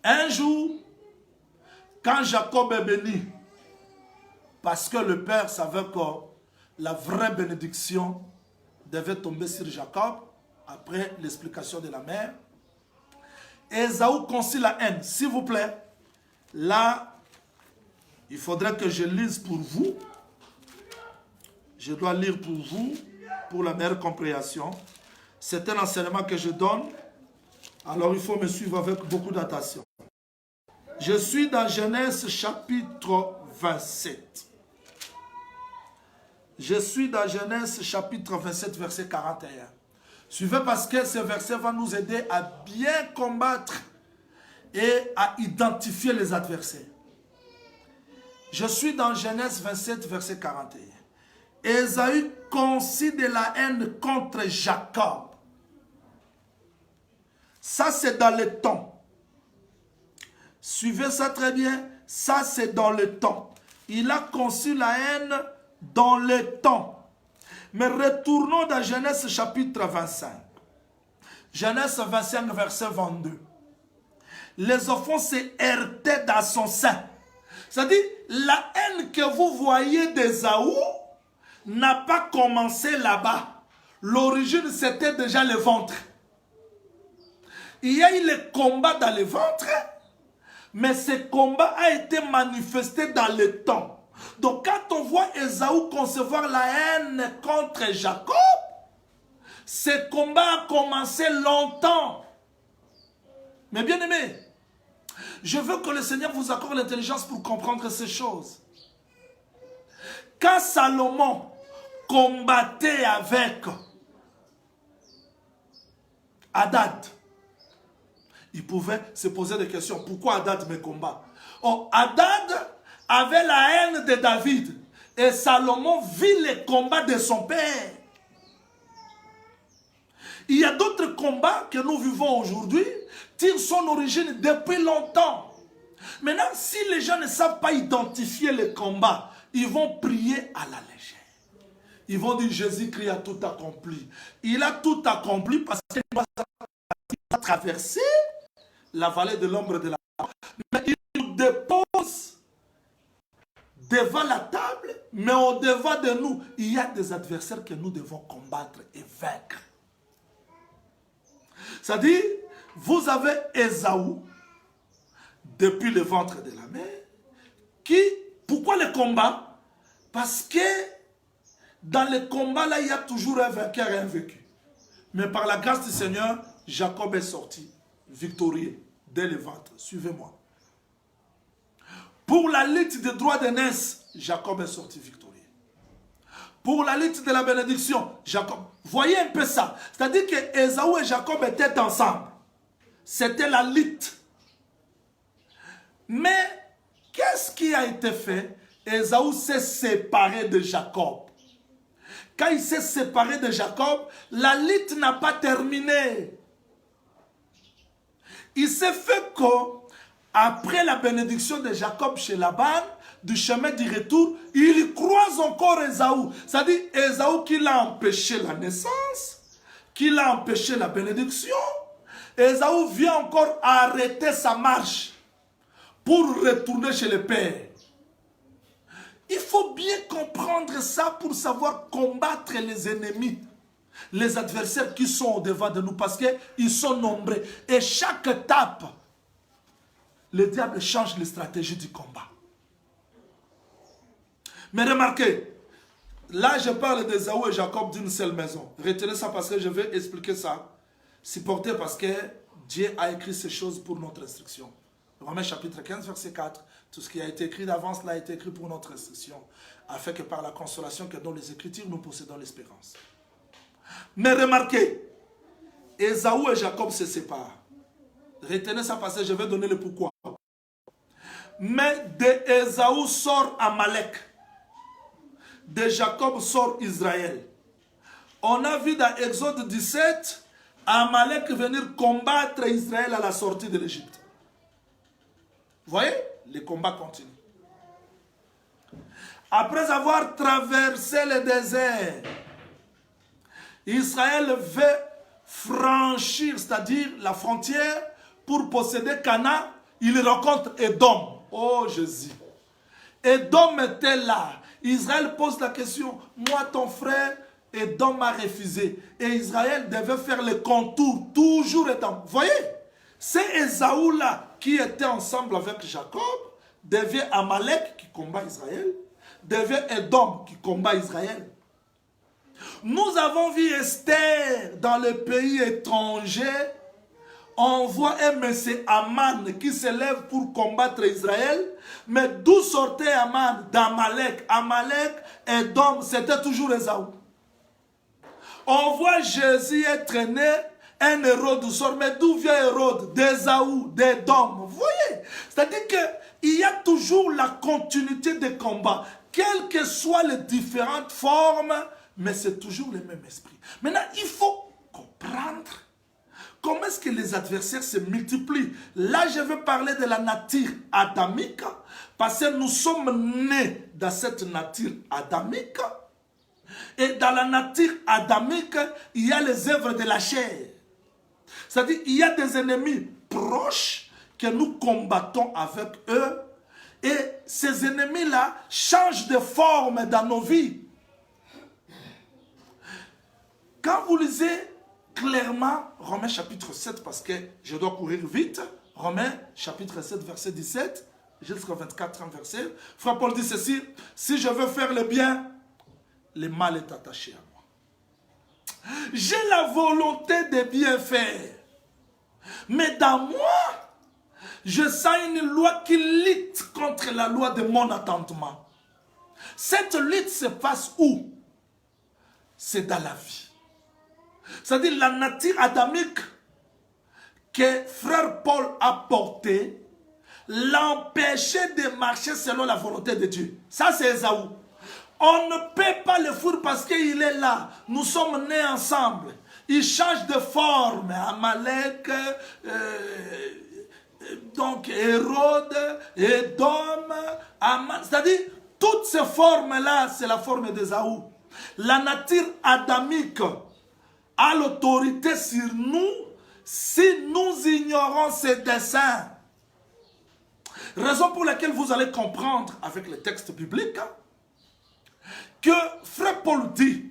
Un jour, quand Jacob est béni, parce que le père savait que la vraie bénédiction devait tomber sur Jacob, après l'explication de la mère, Ésaü conçut la haine. S'il vous plaît, là, il faudrait que je lise pour vous. Je dois lire pour vous, pour la meilleure compréhension. C'est un enseignement que je donne. Alors il faut me suivre avec beaucoup d'attention. Je suis dans Genèse chapitre 27. Je suis dans Genèse chapitre 27, verset 41. Suivez parce que ce verset va nous aider à bien combattre et à identifier les adversaires. Je suis dans Genèse 27, verset 41. Ésaü conçut de la haine contre Jacob. Ça, c'est dans le temps. Suivez ça très bien. Ça, c'est dans le temps. Il a conçu la haine dans le temps. Mais retournons dans Genèse chapitre 25. Genèse 25, verset 22. Les enfants se heurtaient dans son sein. C'est-à-dire, la haine que vous voyez d'Ésaü n'a pas commencé là-bas. L'origine, c'était déjà le ventre. Il y a eu le combat dans le ventre, mais ce combat a été manifesté dans le temps. Donc quand on voit Ésaü concevoir la haine contre Jacob, ce combat a commencé longtemps. Mais bien aimé, je veux que le Seigneur vous accorde l'intelligence pour comprendre ces choses. Quand Salomon combattait avec Hadad, il pouvait se poser des questions. Pourquoi Hadad me combat? Oh, Hadad avait la haine de David. Et Salomon vit les combats de son père. Il y a d'autres combats que nous vivons aujourd'hui, tirent son origine depuis longtemps. Maintenant, si les gens ne savent pas identifier les combats, ils vont prier à la légère. Ils vont dire Jésus-Christ a tout accompli. Il a tout accompli parce qu'il a traversé la vallée de l'ombre de la mort. Mais il nous dépose devant la table, mais au-devant de nous, il y a des adversaires que nous devons combattre et vaincre. C'est-à-dire, vous avez Ésaü, depuis le ventre de la mère, qui, pourquoi le combat? Parce que dans le combat, là, il y a toujours un vainqueur et un vaincu. Mais par la grâce du Seigneur, Jacob est sorti victorieux dès le ventre. Suivez-moi. Pour la lutte des droits d'aînesse, Jacob est sorti victorieux. Pour la lutte de la bénédiction, Jacob. Voyez un peu ça. C'est-à-dire que Ésaü et Jacob étaient ensemble. C'était la lutte. Mais qu'est-ce qui a été fait? Ésaü s'est séparé de Jacob. Quand il s'est séparé de Jacob, la lutte n'a pas terminé. Il s'est fait que après la bénédiction de Jacob chez Laban, du chemin du retour, il croise encore Ésaü. C'est-à-dire Ésaü qui l'a empêché la naissance, qui l'a empêché la bénédiction. Ésaü vient encore arrêter sa marche pour retourner chez le père. Il faut bien comprendre ça pour savoir combattre les ennemis, les adversaires qui sont au-devant de nous, parce qu'ils sont nombreux. Et chaque étape, le diable change les stratégies du combat. Mais remarquez, là je parle d'Ésaü et Jacob d'une seule maison. Retenez ça parce que je vais expliquer ça. Supporter parce que Dieu a écrit ces choses pour notre instruction. Romains chapitre 15, verset 4. Tout ce qui a été écrit d'avance l'a été écrit pour notre instruction, afin que par la consolation que dans les Écritures, nous possédons l'espérance. Mais remarquez, Ésaü et Jacob se séparent. Retenez ça parce que je vais donner le pourquoi. Mais de Ésaü sort Amalek. De Jacob sort Israël. On a vu dans Exode 17, Amalek venir combattre Israël à la sortie de l'Égypte. Vous voyez? Les combats continuent. Après avoir traversé le désert, Israël veut franchir, c'est-à-dire la frontière, pour posséder Canaan. Il rencontre Édom. Oh Jésus. Édom était là. Israël pose la question, moi ton frère, Édom m'a refusé. Et Israël devait faire le contour, toujours Édom. Vous voyez? C'est Ésaü là qui était ensemble avec Jacob, devient Amalek qui combat Israël, devient Édom qui combat Israël. Nous avons vu Esther dans le pays étranger. On voit un monsieur Aman qui se lève pour combattre Israël. Mais d'où sortait Aman? D'Amalek. Amalek, Édom, c'était toujours Ésaü. On voit Jésus être né, un Hérode sort. Mais d'où vient Hérode? D'Ésaü, d'Édom. Vous voyez? C'est-à-dire qu'il y a toujours la continuité des combats. Quelles que soient les différentes formes, mais c'est toujours le même esprit. Maintenant, il faut comprendre comment est-ce que les adversaires se multiplient. Là, je veux parler de la nature adamique, parce que nous sommes nés dans cette nature adamique. Et dans la nature adamique, il y a les œuvres de la chair. C'est-à-dire, il y a des ennemis proches que nous combattons avec eux. Et ces ennemis-là changent de forme dans nos vies. Quand vous lisez clairement Romains chapitre 7, parce que je dois courir vite, Romains chapitre 7, verset 17, jusqu'au 24 verset, Frère Paul dit ceci, si je veux faire le bien, le mal est attaché à moi. J'ai la volonté de bien faire, mais dans moi, je sens une loi qui lutte contre la loi de mon attendement. Cette lutte se passe où? C'est dans la vie. C'est-à-dire la nature adamique que frère Paul a portée l'empêchait de marcher selon la volonté de Dieu. Ça c'est Ésaü. On ne peut pas le fuir parce qu'il est là. Nous sommes nés ensemble. Il change de forme. Amalek, donc Hérode, Édom, Aman. C'est-à-dire toutes ces formes-là, c'est la forme d'Ésaü. La nature adamique a l'autorité sur nous si nous ignorons ses desseins. Raison pour laquelle vous allez comprendre avec les textes bibliques que frère Paul dit,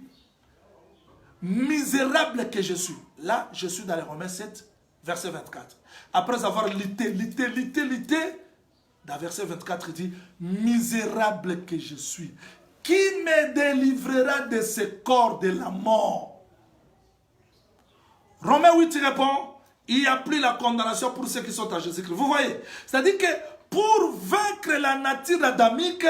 misérable que je suis. Là, je suis dans les Romains 7, verset 24. Après avoir lutté, dans verset 24, il dit, misérable que je suis. Qui me délivrera de ce corps de la mort? Romains 8 répond, il n'y a plus la condamnation pour ceux qui sont à Jésus-Christ. Vous voyez? C'est-à-dire que pour vaincre la nature adamique,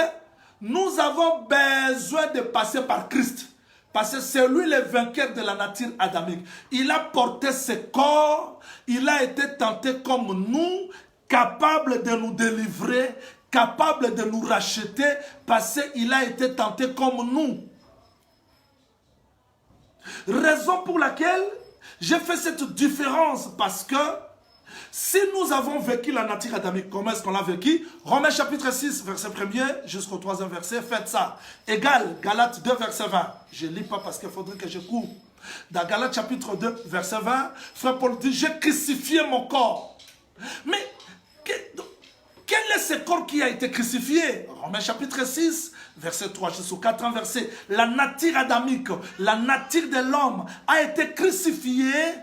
nous avons besoin de passer par Christ. Parce que c'est lui le vainqueur de la nature adamique. Il a porté ce corps, il a été tenté comme nous, capable de nous délivrer, capable de nous racheter, parce qu'il a été tenté comme nous. Raison pour laquelle j'ai fait cette différence, parce que Si nous avons vécu la nature adamique, comment est-ce qu'on l'a vécu? Romains chapitre 6, verset 1er jusqu'au 3e verset, faites ça. Égal, Galates 2, verset 20. Je ne lis pas parce qu'il faudrait que je cours. Dans Galates chapitre 2, verset 20, frère Paul dit, j'ai crucifié mon corps. Mais quel est ce corps qui a été crucifié? Romains chapitre 6, verset 3 jusqu'au 4e verset. La nature adamique, la nature de l'homme a été crucifiée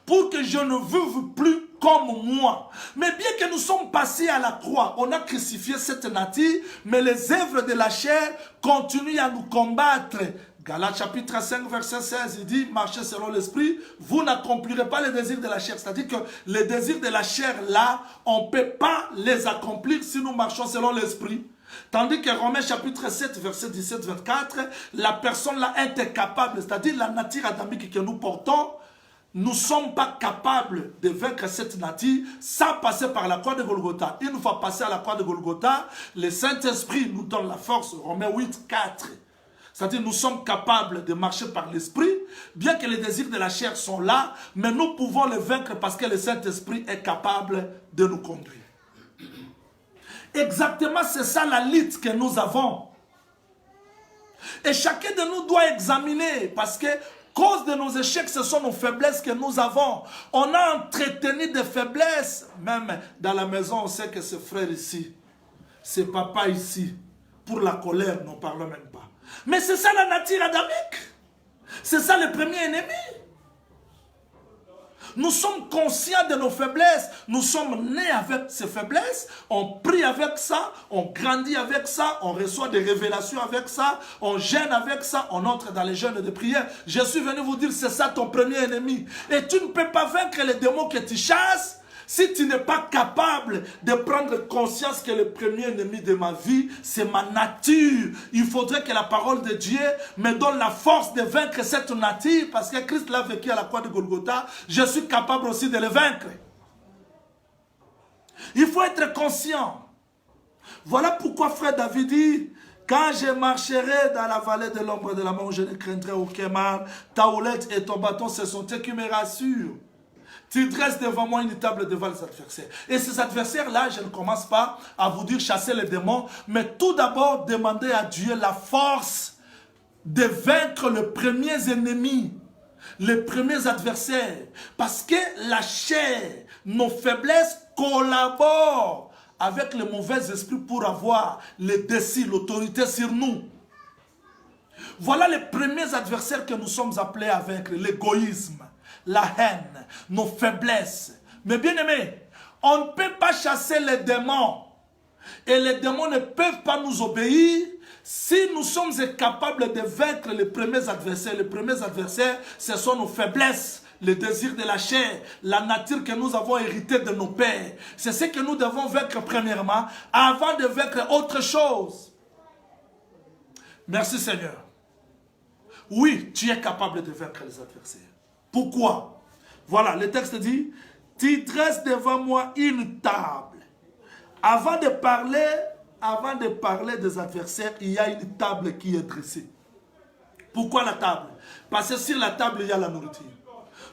pour que je ne vive plus comme moi. Mais bien que nous sommes passés à la croix, on a crucifié cette nature, mais les œuvres de la chair continuent à nous combattre. Galates chapitre 5, verset 16, il dit, marchez selon l'esprit, vous n'accomplirez pas les désirs de la chair. C'est-à-dire que les désirs de la chair, là, on ne peut pas les accomplir si nous marchons selon l'esprit. Tandis que Romains chapitre 7, verset 17-24, la personne là est incapable, c'est-à-dire la nature adamique que nous portons, nous ne sommes pas capables de vaincre cette nature sans passer par la croix de Golgotha. Une fois passé à la croix de Golgotha, le Saint-Esprit nous donne la force. Romains 8, 4. C'est-à-dire nous sommes capables de marcher par l'Esprit, bien que les désirs de la chair sont là, mais nous pouvons les vaincre parce que le Saint-Esprit est capable de nous conduire. Exactement, c'est ça la lutte que nous avons. Et chacun de nous doit examiner parce que cause de nos échecs, ce sont nos faiblesses que nous avons. On a entretenu des faiblesses. Même dans la maison, on sait que ce frère ici, ce papa ici, pour la colère, n'en parlons même pas. Mais c'est ça la nature adamique. C'est ça le premier ennemi. Nous sommes conscients de nos faiblesses. Nous sommes nés avec ces faiblesses. On prie avec ça. On grandit avec ça. On reçoit des révélations avec ça. On gêne avec ça. On entre dans les jeûnes de prière. Je suis venu vous dire, c'est ça ton premier ennemi. Et tu ne peux pas vaincre les démons que tu chasses si tu n'es pas capable de prendre conscience que le premier ennemi de ma vie, c'est ma nature. Il faudrait que la parole de Dieu me donne la force de vaincre cette nature, parce que Christ l'a vécu à la croix de Golgotha. Je suis capable aussi de le vaincre. Il faut être conscient. Voilà pourquoi frère David dit, quand je marcherai dans la vallée de l'ombre de la mort, je ne craindrai aucun mal. Ta houlette et ton bâton, ce sont eux qui me rassurent. Tu dresses devant moi une table devant les adversaires. Et ces adversaires-là, je ne commence pas à vous dire chasser les démons, mais tout d'abord demander à Dieu la force de vaincre les premiers ennemis, les premiers adversaires. Parce que la chair, nos faiblesses collaborent avec les mauvais esprits pour avoir le dessus, l'autorité sur nous. Voilà les premiers adversaires que nous sommes appelés à vaincre, l'égoïsme, la haine, nos faiblesses. Mais bien aimé, on ne peut pas chasser les démons. Et les démons ne peuvent pas nous obéir si nous sommes incapables de vaincre les premiers adversaires. Les premiers adversaires, ce sont nos faiblesses, les désirs de la chair, la nature que nous avons héritée de nos pères. C'est ce que nous devons vaincre premièrement avant de vaincre autre chose. Merci Seigneur. Oui, tu es capable de vaincre les adversaires. Pourquoi? Voilà, le texte dit, tu dresses devant moi une table. Avant de parler des adversaires, il y a une table qui est dressée. Pourquoi la table? Parce que sur la table, il y a la nourriture.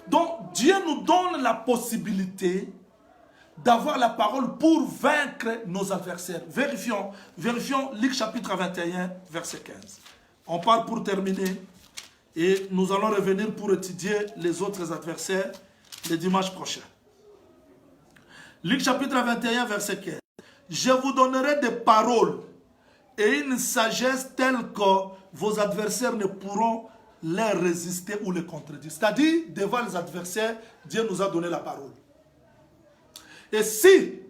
Donc, Dieu nous donne la possibilité d'avoir la parole pour vaincre nos adversaires. Vérifions Luc chapitre 21, verset 15. On parle pour terminer. Et nous allons revenir pour étudier les autres adversaires le dimanche prochain. Luc chapitre 21, verset 15. Je vous donnerai des paroles et une sagesse telle que vos adversaires ne pourront les résister ou les contredire. C'est-à-dire, devant les adversaires, Dieu nous a donné la parole. Et si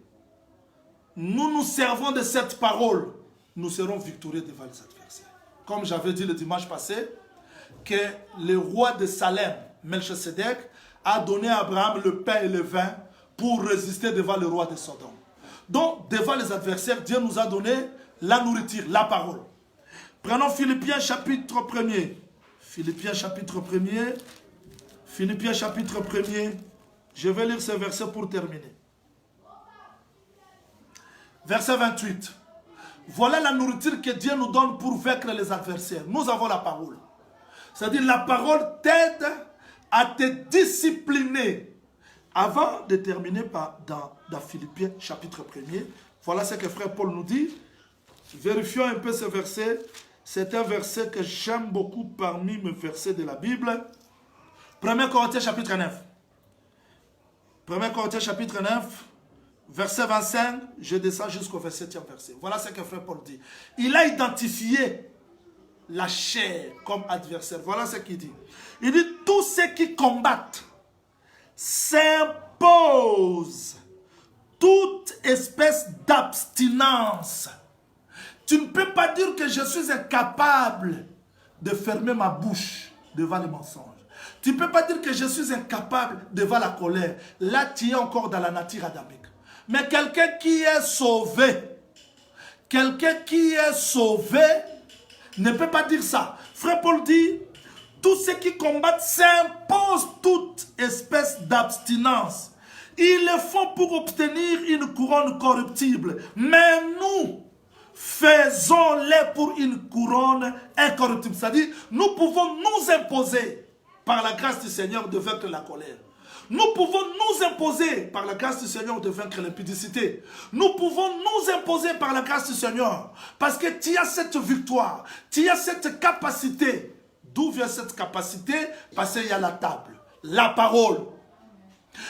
nous nous servons de cette parole, nous serons victorieux devant les adversaires. Comme j'avais dit le dimanche passé, que le roi de Salem, Melchisedec, a donné à Abraham le pain et le vin pour résister devant le roi de Sodome. Donc, devant les adversaires, Dieu nous a donné la nourriture, la parole. Prenons Philippiens chapitre 1er. Philippiens chapitre 1er. Philippiens chapitre 1er. Je vais lire ce verset pour terminer. Verset 28. Voilà la nourriture que Dieu nous donne pour vaincre les adversaires. Nous avons la parole. C'est-à-dire la parole t'aide à te discipliner Avant de terminer dans Philippiens chapitre 1er, voilà ce que frère Paul nous dit. Vérifions un peu ce verset. C'est un verset que j'aime beaucoup parmi mes versets de la Bible. 1 Corinthiens chapitre 9. 1 Corinthiens chapitre 9, verset 25, je descends jusqu'au 27e verset. Voilà ce que frère Paul dit. Il a identifié la chair comme adversaire. Voilà ce qu'il dit. Il dit, tous ceux qui combattent s'imposent toute espèce d'abstinence. Tu ne peux pas dire que je suis incapable de fermer ma bouche devant les mensonges. Tu ne peux pas dire que je suis incapable devant la colère. Là, tu es encore dans la nature adamique. Mais quelqu'un qui est sauvé, ne peut pas dire ça. Frère Paul dit, tous ceux qui combattent s'imposent toute espèce d'abstinence. Ils le font pour obtenir une couronne corruptible. Mais nous, faisons-les pour une couronne incorruptible. C'est-à-dire, nous pouvons nous imposer par la grâce du Seigneur de vaincre la colère. Nous pouvons nous imposer par la grâce du Seigneur de vaincre l'impudicité. Nous pouvons nous imposer par la grâce du Seigneur. Parce que tu as cette victoire, tu as cette capacité. D'où vient cette capacité? Parce qu'il y a la table, la parole.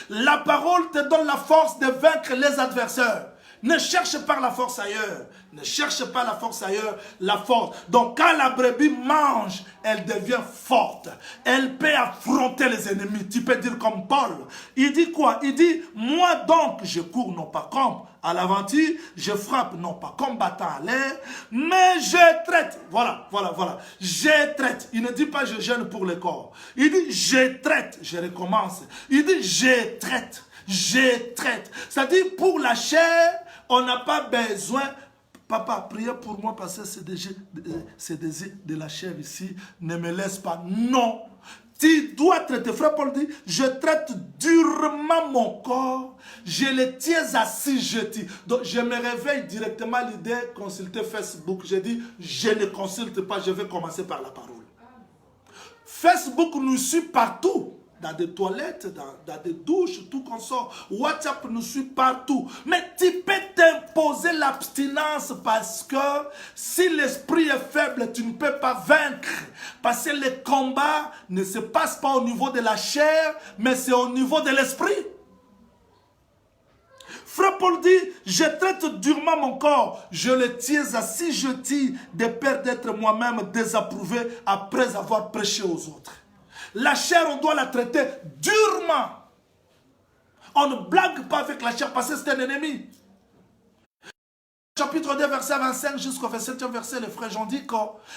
La parole te donne la force de vaincre les adversaires. Ne cherche pas la force ailleurs. Ne cherche pas la force ailleurs, la force. Donc quand la brebis mange, elle devient forte. Elle peut affronter les ennemis. Tu peux dire comme Paul. Il dit quoi? Il dit, moi donc, je cours non pas comme à l'aventure, je frappe non pas combattant à l'air, mais je traite. Voilà. Je traite. Il ne dit pas je gêne pour le corps. Il dit je traite. Je recommence. Il dit je traite. Je traite. C'est-à-dire pour la chair, on n'a pas besoin. Papa, priez pour moi parce que c'est désir de la chair ici. Ne me laisse pas. Non. Tu dois traiter. Frère Paul dit, je traite durement mon corps. Je le tiens assujetti. Donc je me réveille directement à l'idée de consulter Facebook. Je dis, je ne consulte pas. Je vais commencer par la parole. Facebook nous suit partout. Dans des toilettes, dans des douches, tout qu'on sort. WhatsApp nous suit partout. Mais tu peux t'imposer l'abstinence parce que si l'esprit est faible, tu ne peux pas vaincre. Parce que le combat ne se passe pas au niveau de la chair, mais c'est au niveau de l'esprit. Frère Paul dit, je traite durement mon corps, je le tiens assujetti de peur d'être moi-même désapprouvé après avoir prêché aux autres. La chair, on doit la traiter durement. On ne blague pas avec la chair parce que c'est un ennemi. Chapitre 2, verset 25 jusqu'au 27e verset, le frère Jean dit que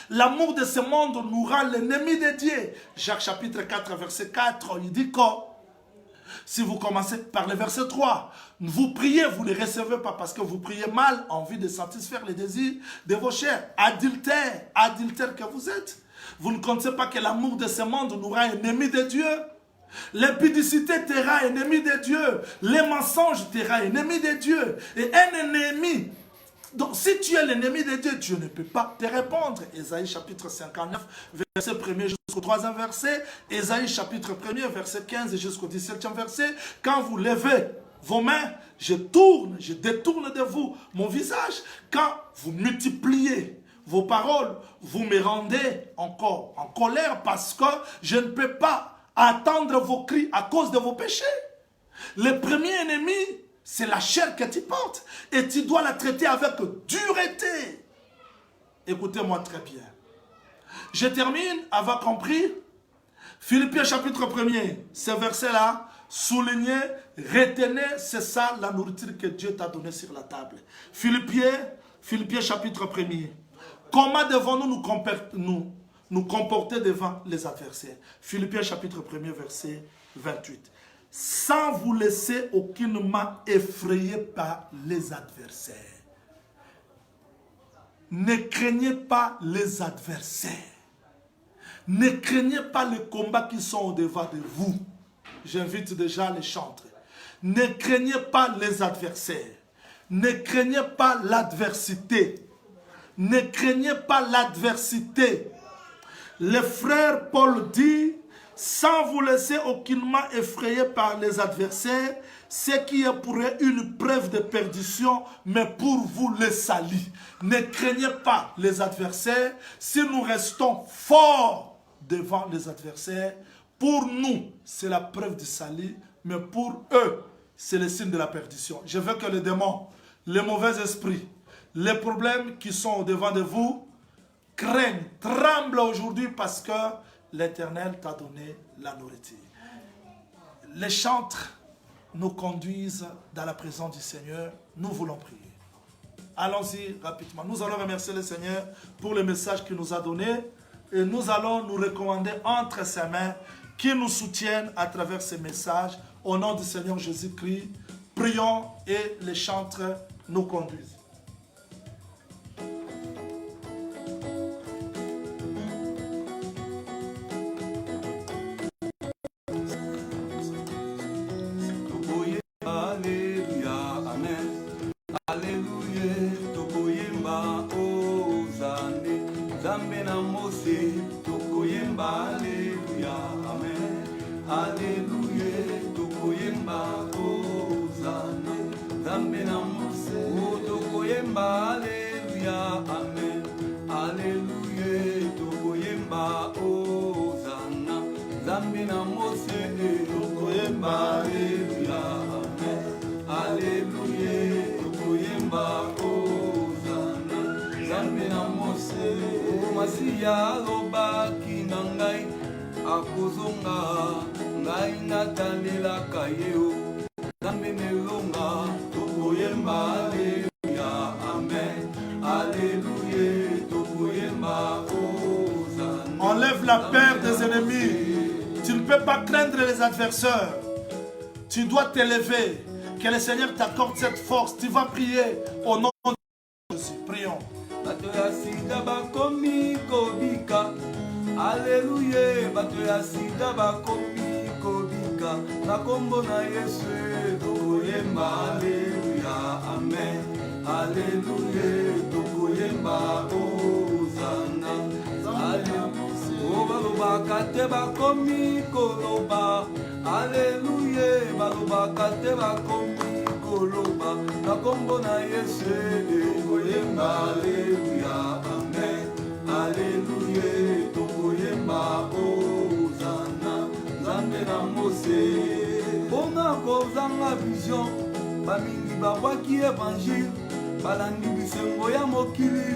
l'amour de ce monde nous rend l'ennemi de Dieu. Jacques chapitre 4, verset 4, il dit que si vous commencez par le verset 3, vous priez, vous ne les recevez pas parce que vous priez mal, envie de satisfaire les désirs de vos chairs. Adultère que vous êtes. Vous ne connaissez pas que l'amour de ce monde nous rend ennemis de Dieu. L'impudicité te rend ennemi de Dieu. Les mensonges te rend ennemi de Dieu. Et un ennemi. Donc si tu es l'ennemi de Dieu, Dieu ne peut pas te répondre. Ésaïe chapitre 59, verset 1er jusqu'au 3e verset. Ésaïe chapitre 1er, verset 15 jusqu'au 17e verset. Quand vous levez vos mains, je détourne de vous mon visage. Quand vous multipliez vos paroles, vous me rendez encore en colère parce que je ne peux pas attendre vos cris à cause de vos péchés. Le premier ennemi, c'est la chair que tu portes et tu dois la traiter avec dureté. Écoutez-moi très bien. Je termine avant compris. Philippiens chapitre 1er, ce verset-là, soulignez, retenez, c'est ça la nourriture que Dieu t'a donnée sur la table. Philippiens chapitre 1er. Comment devons-nous nous comporter devant les adversaires? Philippiens chapitre 1er, verset 28. Sans vous laisser aucunement effrayer par les adversaires. Ne craignez pas les adversaires. Ne craignez pas les combats qui sont au-devant de vous. J'invite déjà les chantres. Ne craignez pas les adversaires. Ne craignez pas l'adversité. Ne craignez pas l'adversité. Le frère Paul dit, sans vous laisser aucunement effrayer par les adversaires, ce qui est pour eux une preuve de perdition, mais pour vous le salut. Ne craignez pas les adversaires. Si nous restons forts devant les adversaires, pour nous, c'est la preuve du salut, mais pour eux, c'est le signe de la perdition. Je veux que les démons, les mauvais esprits, les problèmes qui sont au-devant de vous, craignent, tremblent aujourd'hui parce que l'Éternel t'a donné la nourriture. Les chantres nous conduisent dans la présence du Seigneur. Nous voulons prier. Allons-y rapidement. Nous allons remercier le Seigneur pour le message qu'il nous a donné et nous allons nous recommander entre ses mains qui nous soutiennent à travers ces messages. Au nom du Seigneur Jésus-Christ, prions et les chantres nous conduisent. Masiya lobaki na ngai akozonga ngai natalela kayeo Nzambe nelonga tokoyemba aleluya amen alléluia tokoyemba hosana. Enlève la peur des ennemis. Tu ne peux pas craindre les adversaires. Tu dois t'élever. Que le Seigneur t'accorde cette force. Tu vas prier au nom de Jésus. Prions. Bato ya sida bakomi kobika Alléluia. Bato ya sida bakomi kobika na kombo na Yesu tokoyemba Alléluia amen Alléluia tokoyemba hosana Alléluia balobaka te bakomi koloba Alléluia balobaka te bakomi koloba na kombo na Yesu tokoyemba Alléluia amen Alléluia tokoyemba hosana Nzambe na Mose mpona kozanga vision bamingi babwaki évangile balandi bisengo ya mokili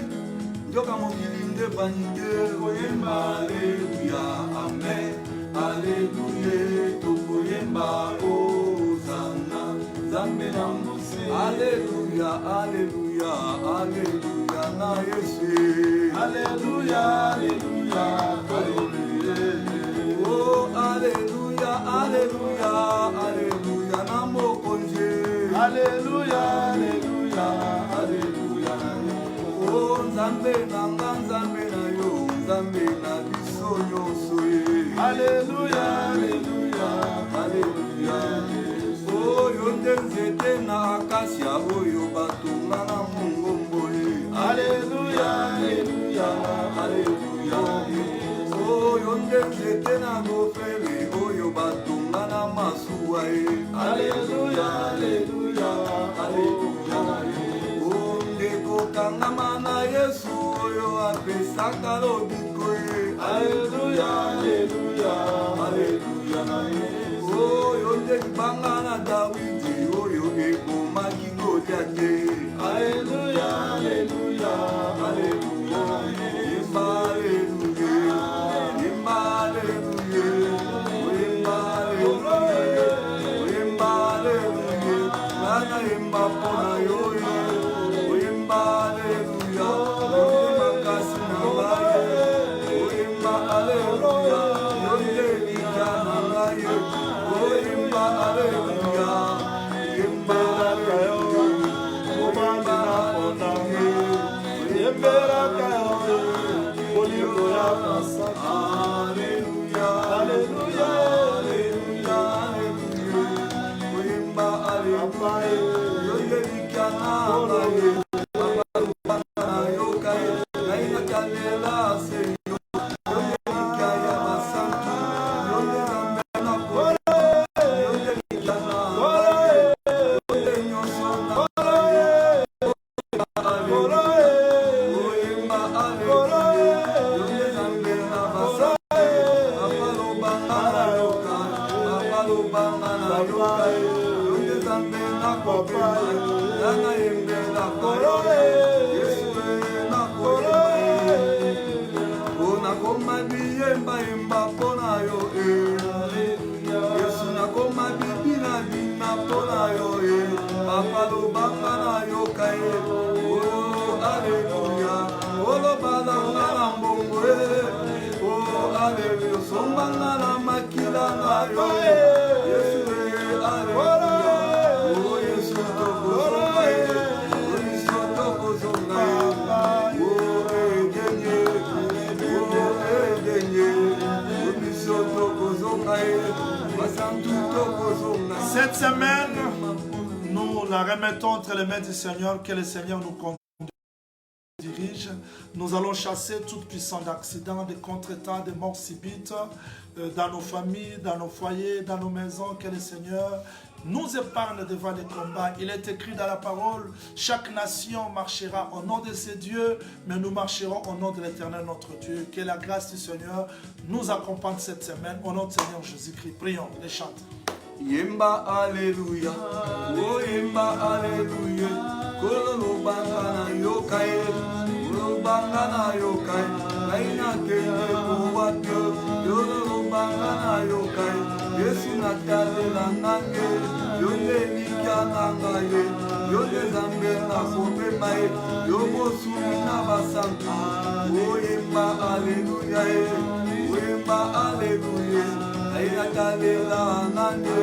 nzoka mokili nde vanité koyemba Alléluia amen Alléluia tokoyemba hosana Nzambe na Mose Alléluia Alléluia Alléluia na Yesu Alléluia Alléluia Alléluia oh Alléluia Alléluia Alléluia na mokonzi Alléluia Alléluia Alléluia oh Nzambe nanga Nzambe na yo Nzambe na biso nyonso Alléluia Alléluia Alléluia oh yo nde nzete na akasia oyo batonga na mongombo Alléluia Alléluia Alléluia oh yo nde nzete na gofele oyo batonga na masuwa Alléluia Alléluia Alléluia oh ndeko kangama na Yesu oyo apesaka lobiko Alléluia Alléluia Alléluia oh yo nde libanga na Dawidi oyo ekomaki Goliath Alléluia Alléluia Alléluia yemba Alléluia yemba Alléluia yemba Alléluia yemba Alléluia nana yemba pona yo yemba Alléluia makasi na baye yemba Alléluia yonde lijana ngaye yemba Alléluia yemba Alléluia yemba pona yemba Alléluia Alléluia Alléluia Alléluia yemba Alléluia yonde lijana ngaye biyemba yemba pona yo Yesu nakoma bibina bina pona yo Papa lo banga na yo kaye Oh Alléluia Oh lo badanga na mbongo Oh Alléluia Sombanga na makila na yo Yesu Alléluia Oh Yesu toko zongaye Oh Yesu toko zongaye Oh Edenye Oh Edenye Oh Yesu toko zongaye Basantu toko zongaye. Cette semaine, nous la remettons entre les mains du Seigneur, que le Seigneur nous dirige. Nous allons chasser toute puissance d'accidents, de contretemps, de morts subites dans nos familles, dans nos foyers, dans nos maisons, que le Seigneur nous épargne devant les combats. Il est écrit dans la parole, chaque nation marchera au nom de ses dieux, mais nous marcherons au nom de l'Éternel notre Dieu. Que la grâce du Seigneur nous accompagne cette semaine. Au nom du Seigneur Jésus-Christ, prions, les chanteurs. Yemba Alléluia, oh Yemba Alléluia, Kololo Bangana Yokai, Kololo Bangana Yokai, Kaina Kende Kuwatyo, Kololo Bangana Yokai, Yesu Natale Lanange, Yonde Nika Nangaye, Yonde Zambe Nakope Mae, Yobo Sumina Basanka, oh Yemba Alléluia, oh Yemba Alléluia, Laina Kalela Nande,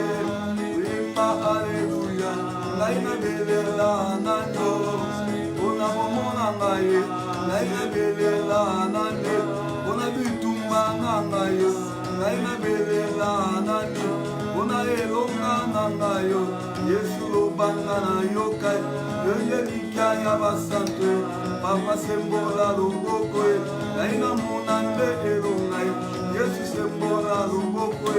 Wimba Alleluia, Laina Belela Nando, Ona Momona Ngaye, Laina Belela Nande, Ona Bitumba Nangayo, Laina Belela Nande, Ona Elonga Nangayo, Yesu Bangana Yokai, Yonde Likaya Basante, Papa Sembola Lubokwe, Laina Monande Elongai, Yesu Sembola Lubokwe,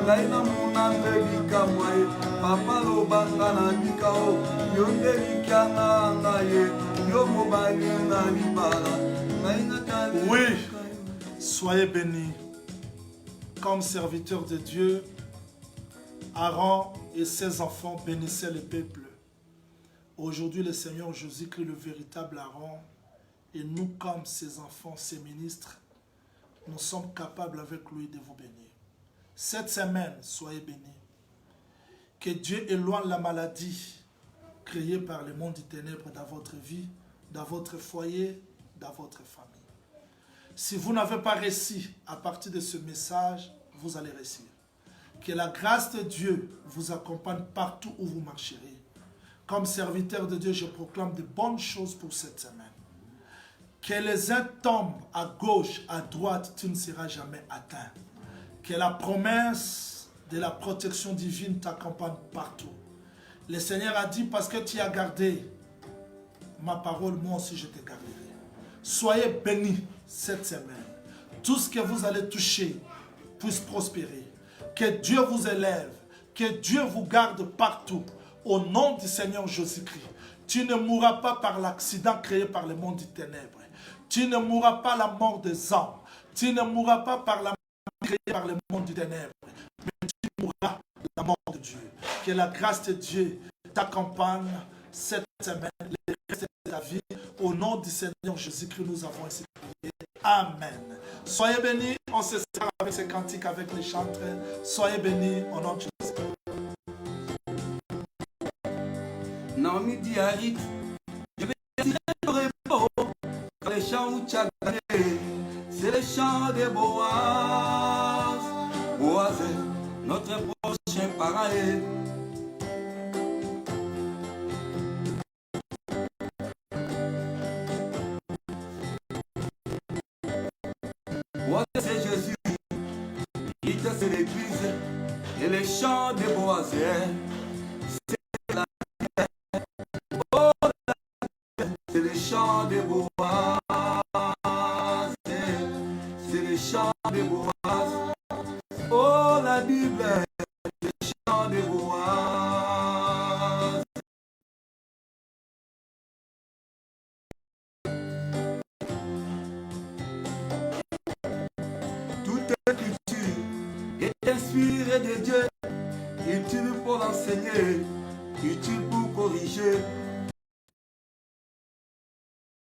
Laina Monande Bikamwaye, Papa Lobangana Bikao, Yonde Likana Ngaye, Yomo Balina Libala, Laina Kale. Oui, soyez bénis. Comme serviteurs de Dieu, Aaron et ses enfants bénissaient le peuple. Aujourd'hui, le Seigneur Jésus-Christ, le véritable Aaron, et nous, comme ses enfants, ses ministres, nous sommes capables avec lui de vous bénir. Cette semaine, soyez bénis. Que Dieu éloigne la maladie créée par le monde des ténèbres dans votre vie, dans votre foyer, dans votre famille. Si vous n'avez pas réussi à partir de ce message, vous allez réussir. Que la grâce de Dieu vous accompagne partout où vous marcherez. Comme serviteur de Dieu, je proclame de bonnes choses pour cette semaine. Que les uns tombent à gauche, à droite, tu ne seras jamais atteint. Que la promesse de la protection divine t'accompagne partout. Le Seigneur a dit, parce que tu as gardé ma parole, moi aussi je te garderai. Soyez bénis cette semaine. Tout ce que vous allez toucher puisse prospérer. Que Dieu vous élève. Que Dieu vous garde partout. Au nom du Seigneur Jésus-Christ. Tu ne mourras pas par l'accident créé par le monde des ténèbres. Tu ne mourras pas la mort des hommes. Tu ne mourras pas par la mort créée par le monde des ténèbres. Mais tu mourras la mort de Dieu. Que la grâce de Dieu t'accompagne cette semaine, le reste de ta vie. Au nom du Seigneur Jésus-Christ, nous avons ainsi prié. Amen. Soyez bénis. On se sert avec ces cantiques, avec les chantres. Soyez bénis au nom de Jésus-Christ. Naomi Diarit, je vais tirer le repos. Les chants où tu as gagné, c'est les chants de Boaz. Boaz est notre prochain pareil. Boaz c'est Jésus, il c'est l'église. Et les chants de Boaz, c'est la c'est les chants de Boaz, c'est les chants de Boaz. Oh, la Bible, les chants de Boaz. Toute écriture est inspirée de Dieu, utile pour l'enseigner, utile pour corriger,